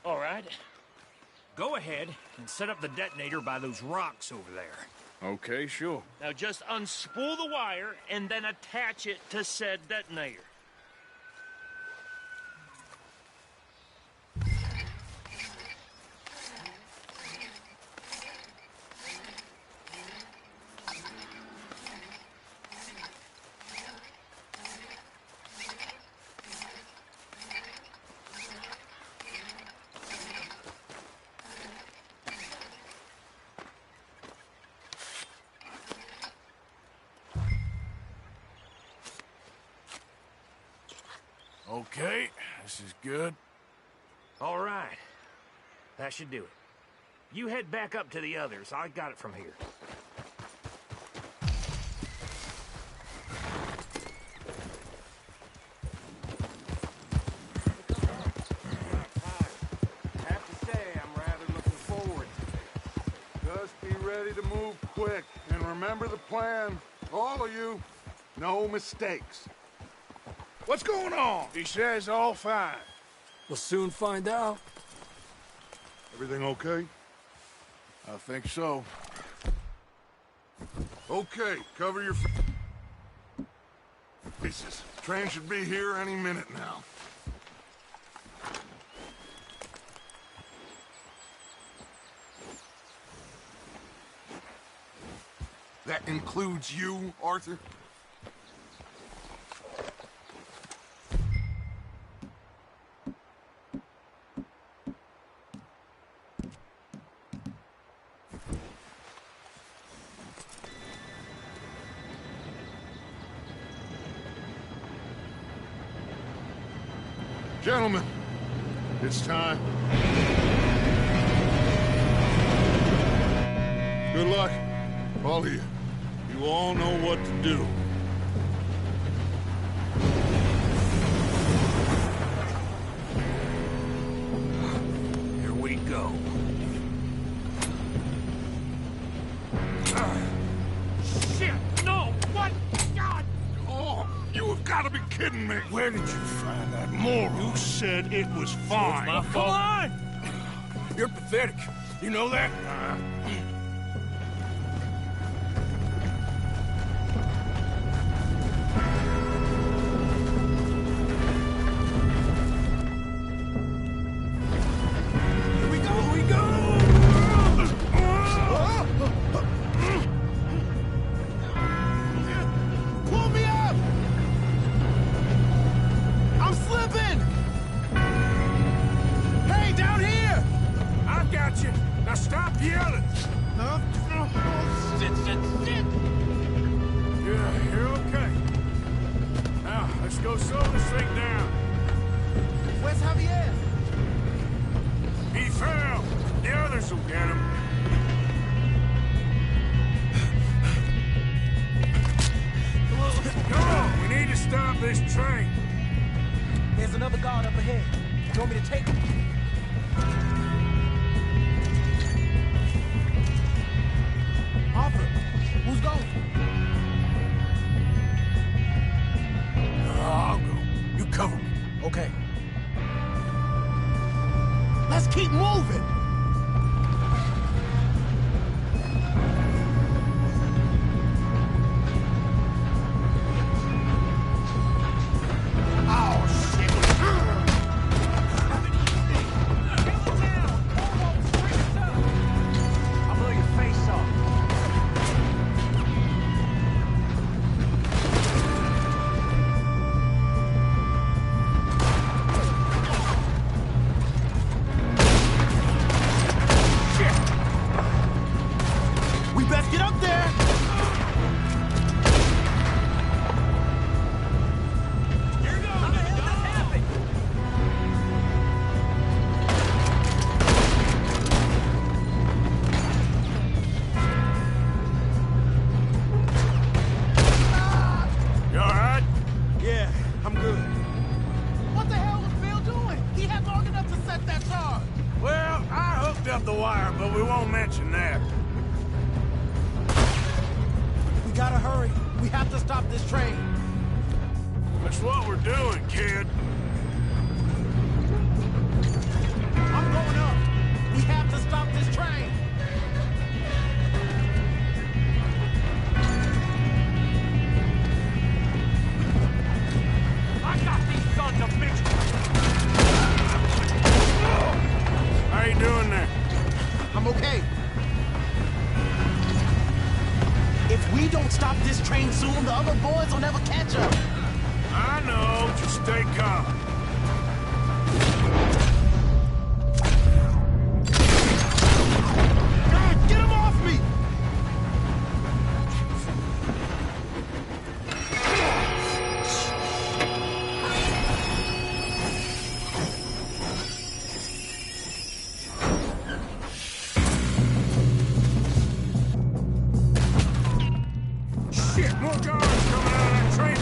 All right. Go ahead and set up the detonator by those rocks over there. Okay, sure. Now just unspool the wire and then attach it to said detonator. Okay, this is good. All right. That should do it. You head back up to the others. I got it from here. I have to say, I'm rather looking forward to this. Just be ready to move quick. And remember the plan. All of you, no mistakes. What's going on? He says all fine. We'll soon find out. Everything okay? I think so. Okay, cover your faces. Train should be here any minute now. That includes you, Arthur? Gentlemen, it's time. Good luck, all of you. You all know what to do. Here we go. Shit! No! What? God! Oh, you have got to be kidding me! Where did you find that moron? You said it was fine. my fault. Come on! You're pathetic. You know that? Here we go! Here we go! Pull me up! I'm slipping! Hey, down here! I've got you. Now stop yelling. Shit. Yeah, you're okay. Now, let's go slow this thing down. Where's Javier? He fell. The others will get him. Come on, we need to stop this train. There's another guard up ahead. You want me to take him? Arthur, who's going? I'll go. You cover me. Okay. Let's keep moving! I'll blow your face off. We best get up there! You all right? Yeah, I'm good. What the hell was Bill doing? He had long enough to set that charge. Well, I hooked up the wire, but we won't mention that. We gotta hurry. We have to stop this train. That's what we're doing, kid. I'm going up. We have to stop this train. I got these sons of bitches. How you doing there? I'm okay. If we don't stop this train soon, the other boys will never catch up. I know. Just stay calm. God, get him off me! Shit, more guards coming out of that train.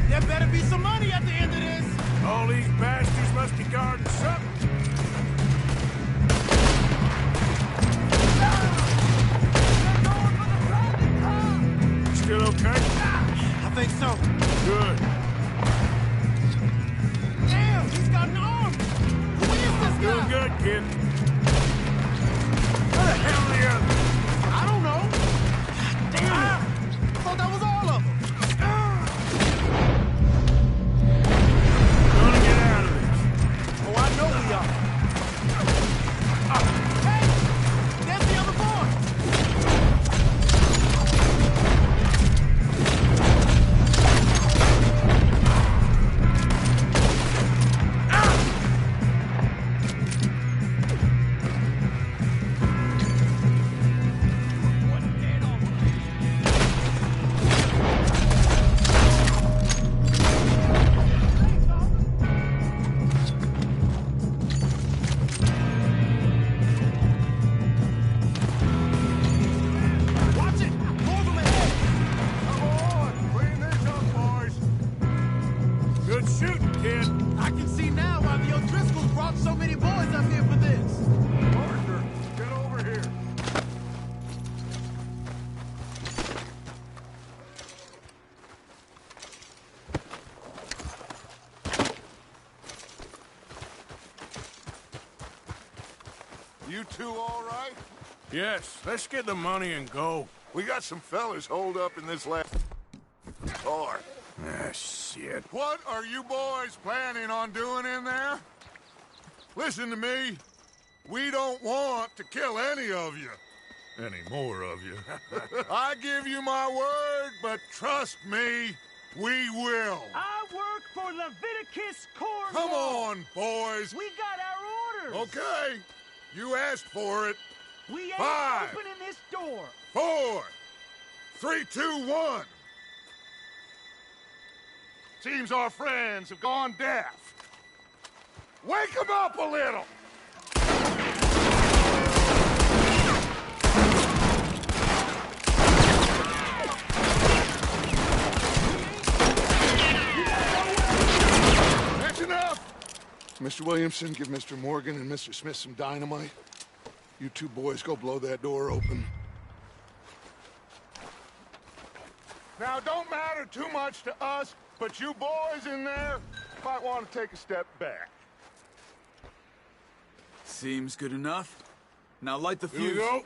There better be some money at the end of this. All these bastards must be guarding something. You still okay? I think so. Good. Damn, he's got an arm. Who is this guy? Doing good, kid. Where the hell are the others? I don't know. Damn it. I thought that was all of them. brought so many boys up here for this? Arthur, get over here. You two all right? Yes, let's get the money and go. We got some fellas holed up in this last car. Ah, shit. What are you boys planning on doing in there? Listen to me. We don't want to kill any of you. Any more of you. I give you my word, but trust me, we will. I work for Leviticus Cornwall. Come on, boys. We got our orders. Okay. You asked for it. We ain't 5, opening this door. 4, 3, 2, 1. Seems our friends have gone deaf. Wake them up a little! That's enough! Mr. Williamson, give Mr. Morgan and Mr. Smith some dynamite. You two boys go blow that door open. Now, don't matter too much to us, but you boys in there might want to take a step back. Seems good enough. Now light the fuse. Here we go.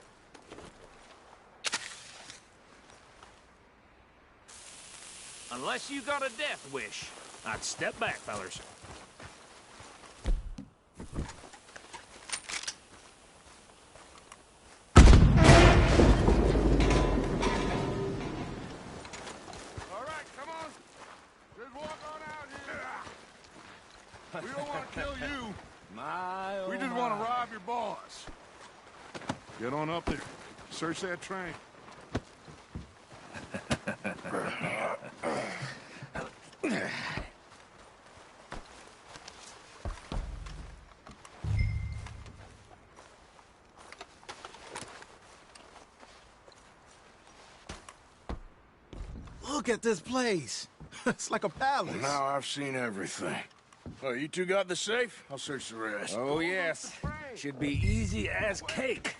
Unless you got a death wish, I'd step back, fellers. We don't want to kill you. We just want to rob your boss. Get on up there. Search that train. Look at this place. It's like a palace. Well, now I've seen everything. Oh, you two got the safe? I'll search the rest. Oh, yes. Should be easy as cake.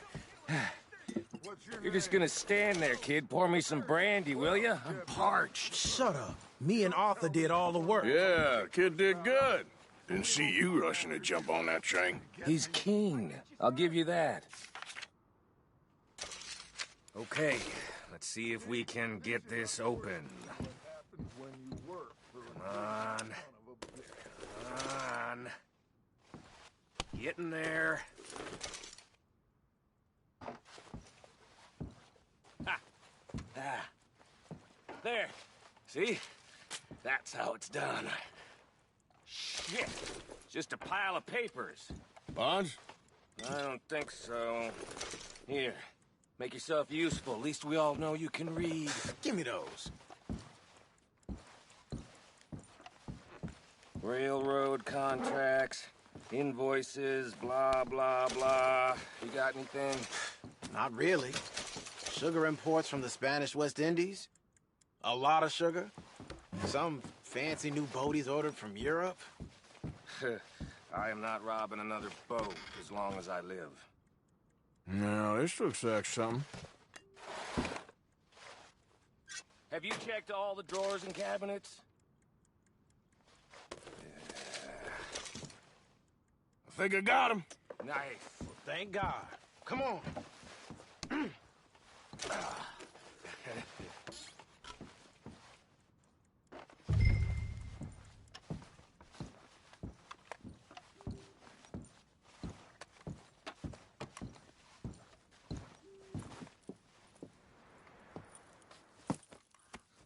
You're just gonna stand there, kid. Pour me some brandy, will you? I'm parched. Shut up. Me and Arthur did all the work. Yeah, kid did good. Didn't see you rushing to jump on that train. He's keen. I'll give you that. Okay, let's see if we can get this open. Come on. Come on. Get in there. Ha! Ah. There. See? That's how it's done. Shit. Just a pile of papers. Bonds? I don't think so. Here. Make yourself useful. At least we all know you can read. Give me those. Railroad contracts, invoices, blah, blah, blah. You got anything? Not really. Sugar imports from the Spanish West Indies. A lot of sugar. Some fancy new boat he's ordered from Europe. I am not robbing another boat as long as I live. No, this looks like something. Have you checked all the drawers and cabinets? I think I got him. Nice. Thank God. Come on.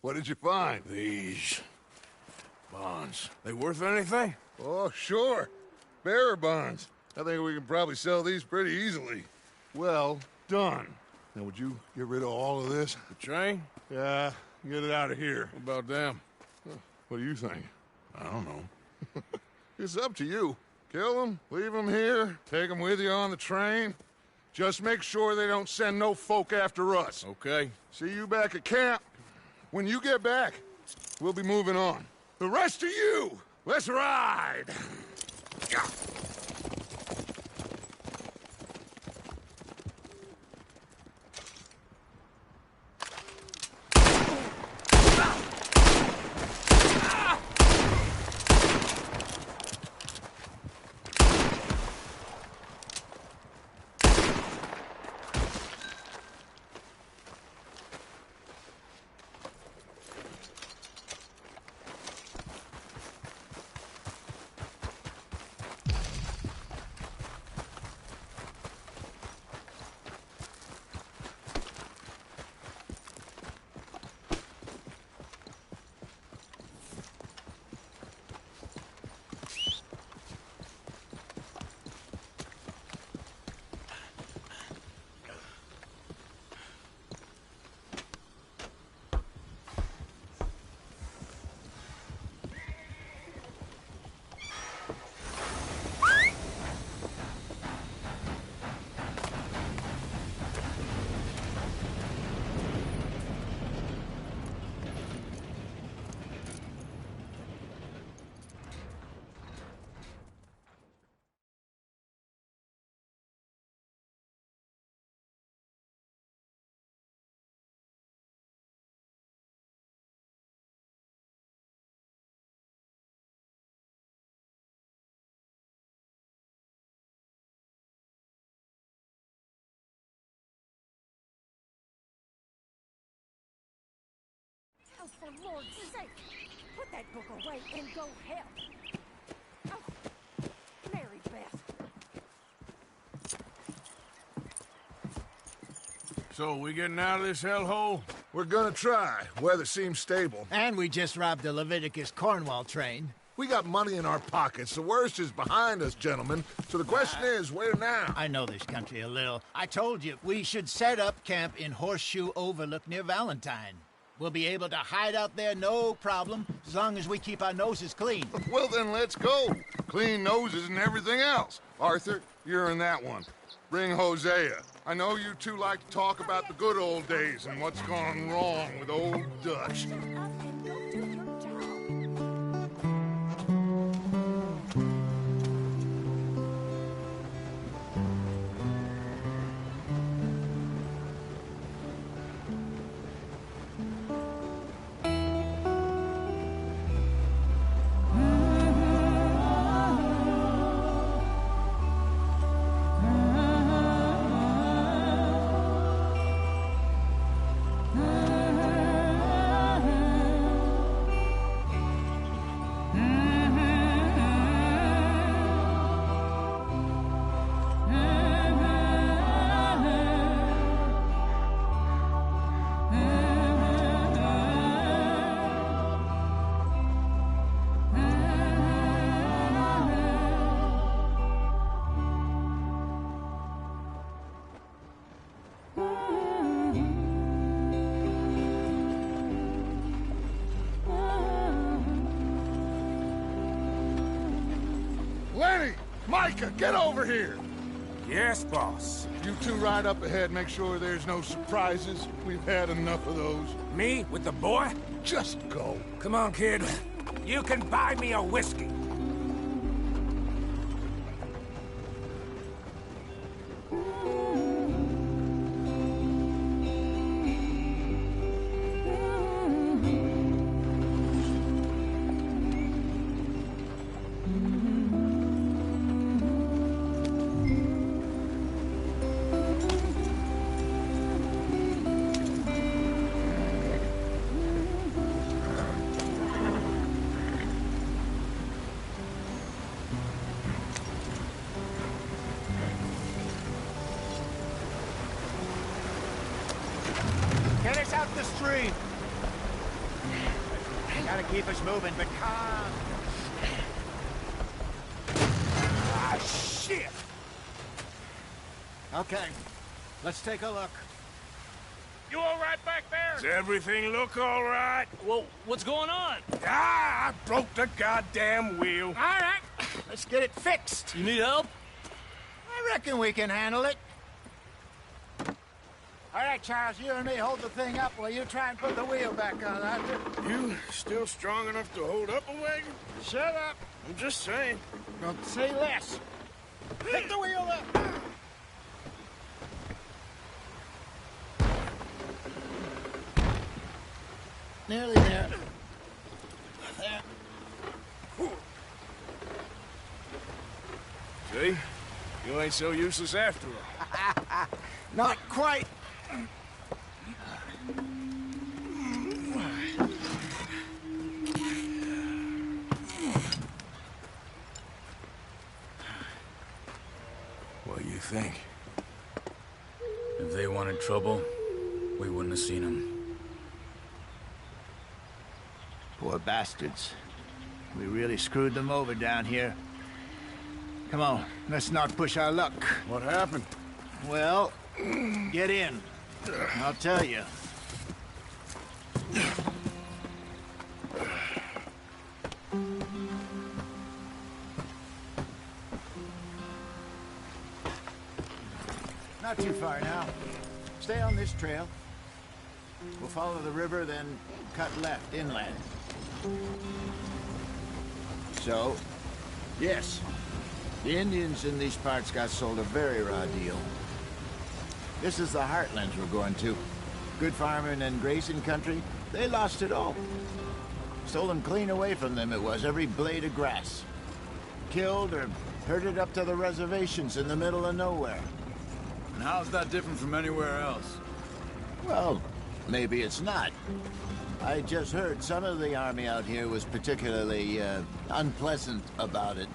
What did you find? These bonds. They worth anything? Oh, sure. Bearer bonds. I think we can probably sell these pretty easily. Well done. Now, would you get rid of all of this? The train? Yeah, get it out of here. What about them? What do you think? I don't know. It's up to you. Kill them, leave them here, take them with you on the train. Just make sure they don't send no folk after us. Okay. See you back at camp. When you get back, we'll be moving on. The rest of you, let's ride! For Lord's sake, put that book away and go help. Oh, Mary Beth. So, we getting out of this hellhole? We're gonna try. Weather seems stable. And we just robbed the Leviticus Cornwall train. We got money in our pockets. The worst is behind us, gentlemen. So the question is, where now? I know this country a little. I told you, we should set up camp in Horseshoe Overlook near Valentine. We'll be able to hide out there, no problem, as long as we keep our noses clean. Well, then let's go. Clean noses and everything else. Arthur, you're in that one. Bring Hosea. I know you two like to talk about the good old days and what's gone wrong with old Dutch. Lenny! Micah, get over here! Yes, boss. You two ride up ahead, make sure there's no surprises. We've had enough of those. Me with the boy? Just go. Come on, kid. You can buy me a whiskey. Get us out the stream. Gotta keep us moving, but calm. Ah, shit! Okay, let's take a look. You all right back there? Does everything look all right? Well, what's going on? Ah, I broke the goddamn wheel. All right, let's get it fixed. You need help? I reckon we can handle it. All right, Charles, you and me hold the thing up while you try and put the wheel back on, Arthur. You still strong enough to hold up a wagon? Shut up. I'm just saying. Don't say less. Pick the wheel up. Nearly there. There. See? You ain't so useless after all. Not quite. What do you think? If they wanted trouble, we wouldn't have seen them. Poor bastards. We really screwed them over down here. Come on, let's not push our luck. What happened? Well, get in. I'll tell you. Not too far now. Stay on this trail. We'll follow the river, then cut left inland. So, yes, the Indians in these parts got sold a very raw deal. This is the heartlands we're going to. Good farming and grazing country, they lost it all. Stolen clean away from them it was, every blade of grass. Killed or herded up to the reservations in the middle of nowhere. And how's that different from anywhere else? Well, maybe it's not. I just heard some of the army out here was particularly, unpleasant about it.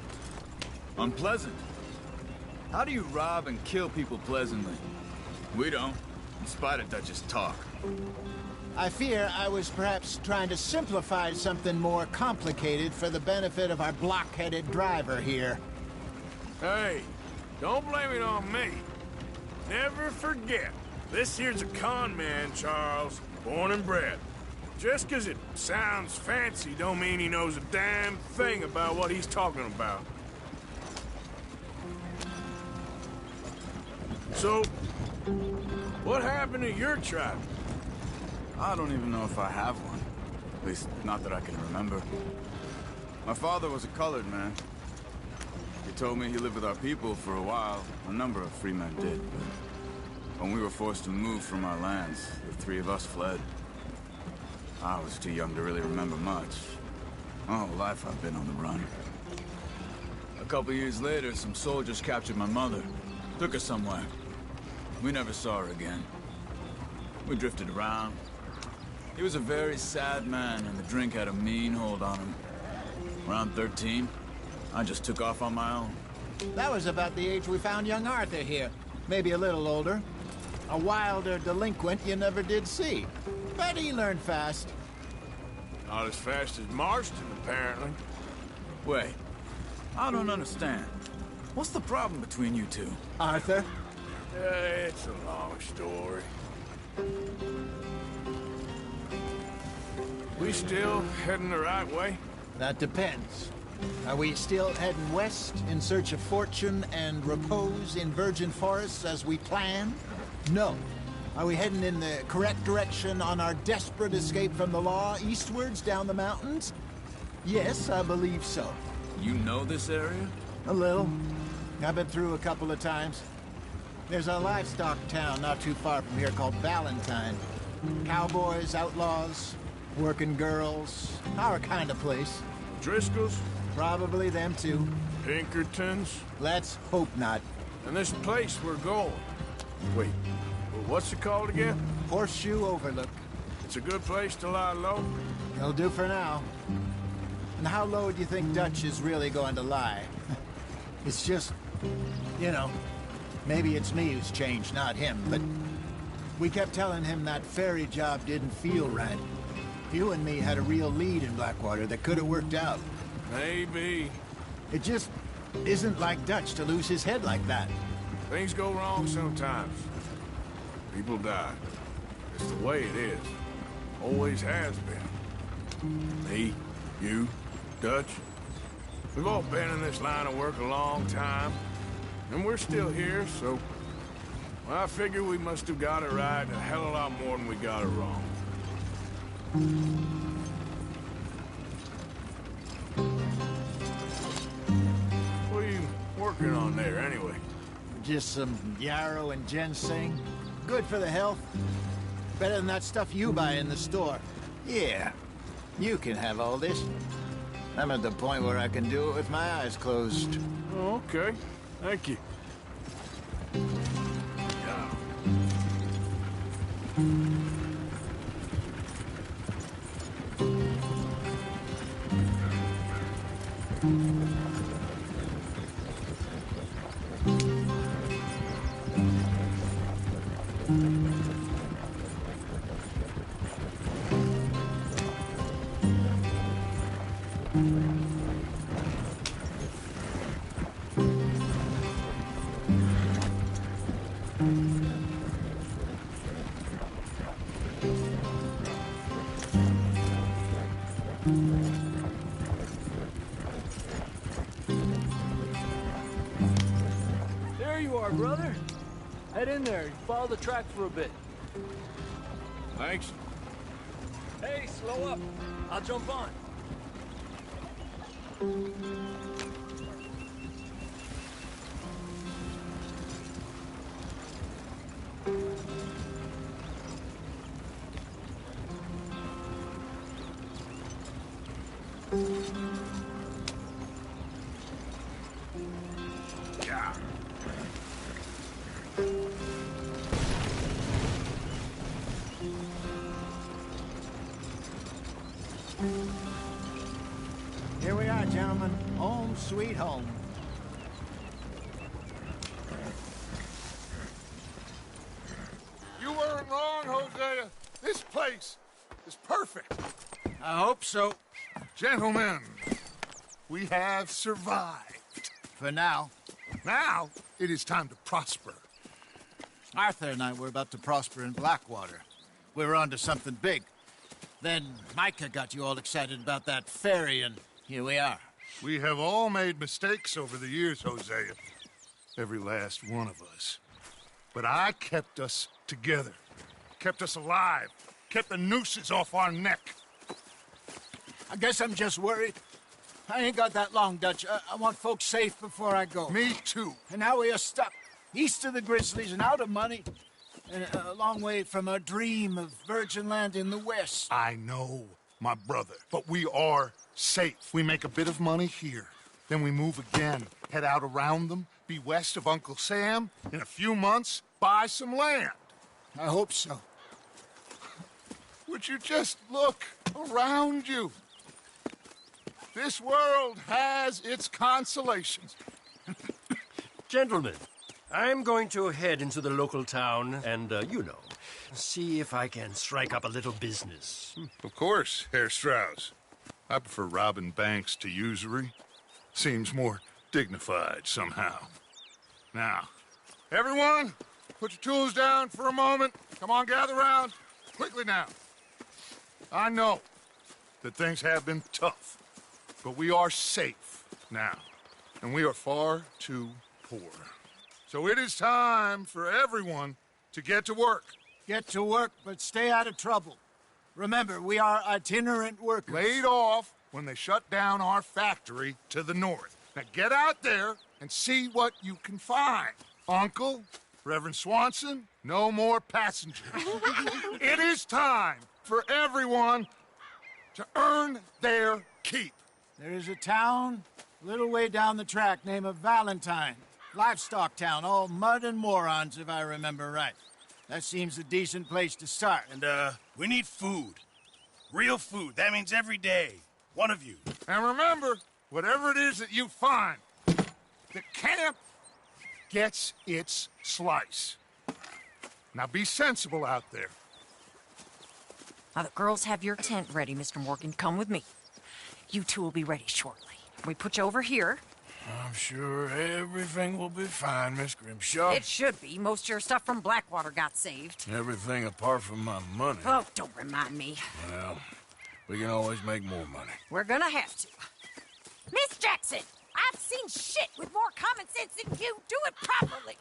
Unpleasant? How do you rob and kill people pleasantly? We don't, in spite of Dutch's talk. I fear I was perhaps trying to simplify something more complicated for the benefit of our block-headed driver here. Hey, don't blame it on me. Never forget, this here's a con man, Charles, born and bred. Just 'cause it sounds fancy don't mean he knows a damn thing about what he's talking about. So, what happened to your tribe? I don't even know if I have one. At least, not that I can remember. My father was a colored man. He told me he lived with our people for a while. A number of free men did, but when we were forced to move from our lands, the three of us fled. I was too young to really remember much. My whole life I've been on the run. A couple years later, some soldiers captured my mother. Took her somewhere. We never saw her again. We drifted around. He was a very sad man, and the drink had a mean hold on him. Around 13, I just took off on my own. That was about the age we found young Arthur here. Maybe a little older. A wilder delinquent you never did see. But he learned fast. Not as fast as Marston, apparently. Wait, I don't understand. What's the problem between you two? Arthur? It's a long story. We still heading the right way? That depends. Are we still heading west in search of fortune and repose in virgin forests as we planned? No. Are we heading in the correct direction on our desperate escape from the law eastwards down the mountains? Yes, I believe so. You know this area? A little. I've been through a couple of times. There's a livestock town not too far from here called Valentine. Cowboys, outlaws, working girls, our kind of place. Driscolls? Probably them too. Pinkertons? Let's hope not. And this place we're going. Wait, what's it called again? Horseshoe Overlook. It's a good place to lie low? It'll do for now. And how low do you think Dutch is really going to lie? It's just, you know, maybe it's me who's changed, not him, but we kept telling him that ferry job didn't feel right. You and me had a real lead in Blackwater that could have worked out. Maybe. It just isn't like Dutch to lose his head like that. Things go wrong sometimes. People die. It's the way it is. Always has been. Me, you, Dutch. We've all been in this line of work a long time. And we're still here, so... well, I figure we must have got it right a hell of a lot more than we got it wrong. What are you working on there, anyway? Just some yarrow and ginseng. Good for the health. Better than that stuff you buy in the store. Yeah, you can have all this. I'm at the point where I can do it with my eyes closed. Oh, okay. Thank you. There you are, brother. Head in there and follow the track for a bit. Thanks. Hey, slow up. I'll jump on. Yeah. Here we are, gentlemen. Home sweet home. You weren't wrong, Hosea. This place is perfect. I hope so. Gentlemen, we have survived. For now. Now, it is time to prosper. Arthur and I were about to prosper in Blackwater. We were onto something big. Then Micah got you all excited about that ferry, and here we are. We have all made mistakes over the years, Hosea. Every last one of us. But I kept us together. Kept us alive. Kept the nooses off our neck. I guess I'm just worried. I ain't got that long, Dutch. I want folks safe before I go. Me too. And now we are stuck east of the Grizzlies and out of money. And a long way from our dream of virgin land in the west. I know, my brother. But we are safe. We make a bit of money here. Then we move again. Head out around them. Be west of Uncle Sam. In a few months, buy some land. I hope so. Would you just look around you? This world has its consolations. Gentlemen, I'm going to head into the local town and, see if I can strike up a little business. Of course, Herr Strauss. I prefer robbing banks to usury. Seems more dignified somehow. Now, everyone, put your tools down for a moment. Come on, gather round. Quickly now. I know that things have been tough, but we are safe now, and we are far too poor. So it is time for everyone to get to work. Get to work, but stay out of trouble. Remember, we are itinerant workers. Laid off when they shut down our factory to the north. Now get out there and see what you can find. Uncle, Reverend Swanson, no more passengers. It is time for everyone to earn their keep. There is a town a little way down the track named Valentine. Livestock town, all mud and morons, if I remember right. That seems a decent place to start. And, we need food. Real food. That means every day. One of you. And remember, whatever it is that you find, the camp gets its slice. Now be sensible out there. Now, the girls have your tent ready, Mr. Morgan. Come with me. You two will be ready shortly. We put you over here. I'm sure everything will be fine, Miss Grimshaw. It should be. Most of your stuff from Blackwater got saved. Everything apart from my money. Oh, don't remind me. Well, we can always make more money. We're gonna have to. Miss Jackson, I've seen shit with more common sense than you. Do it properly.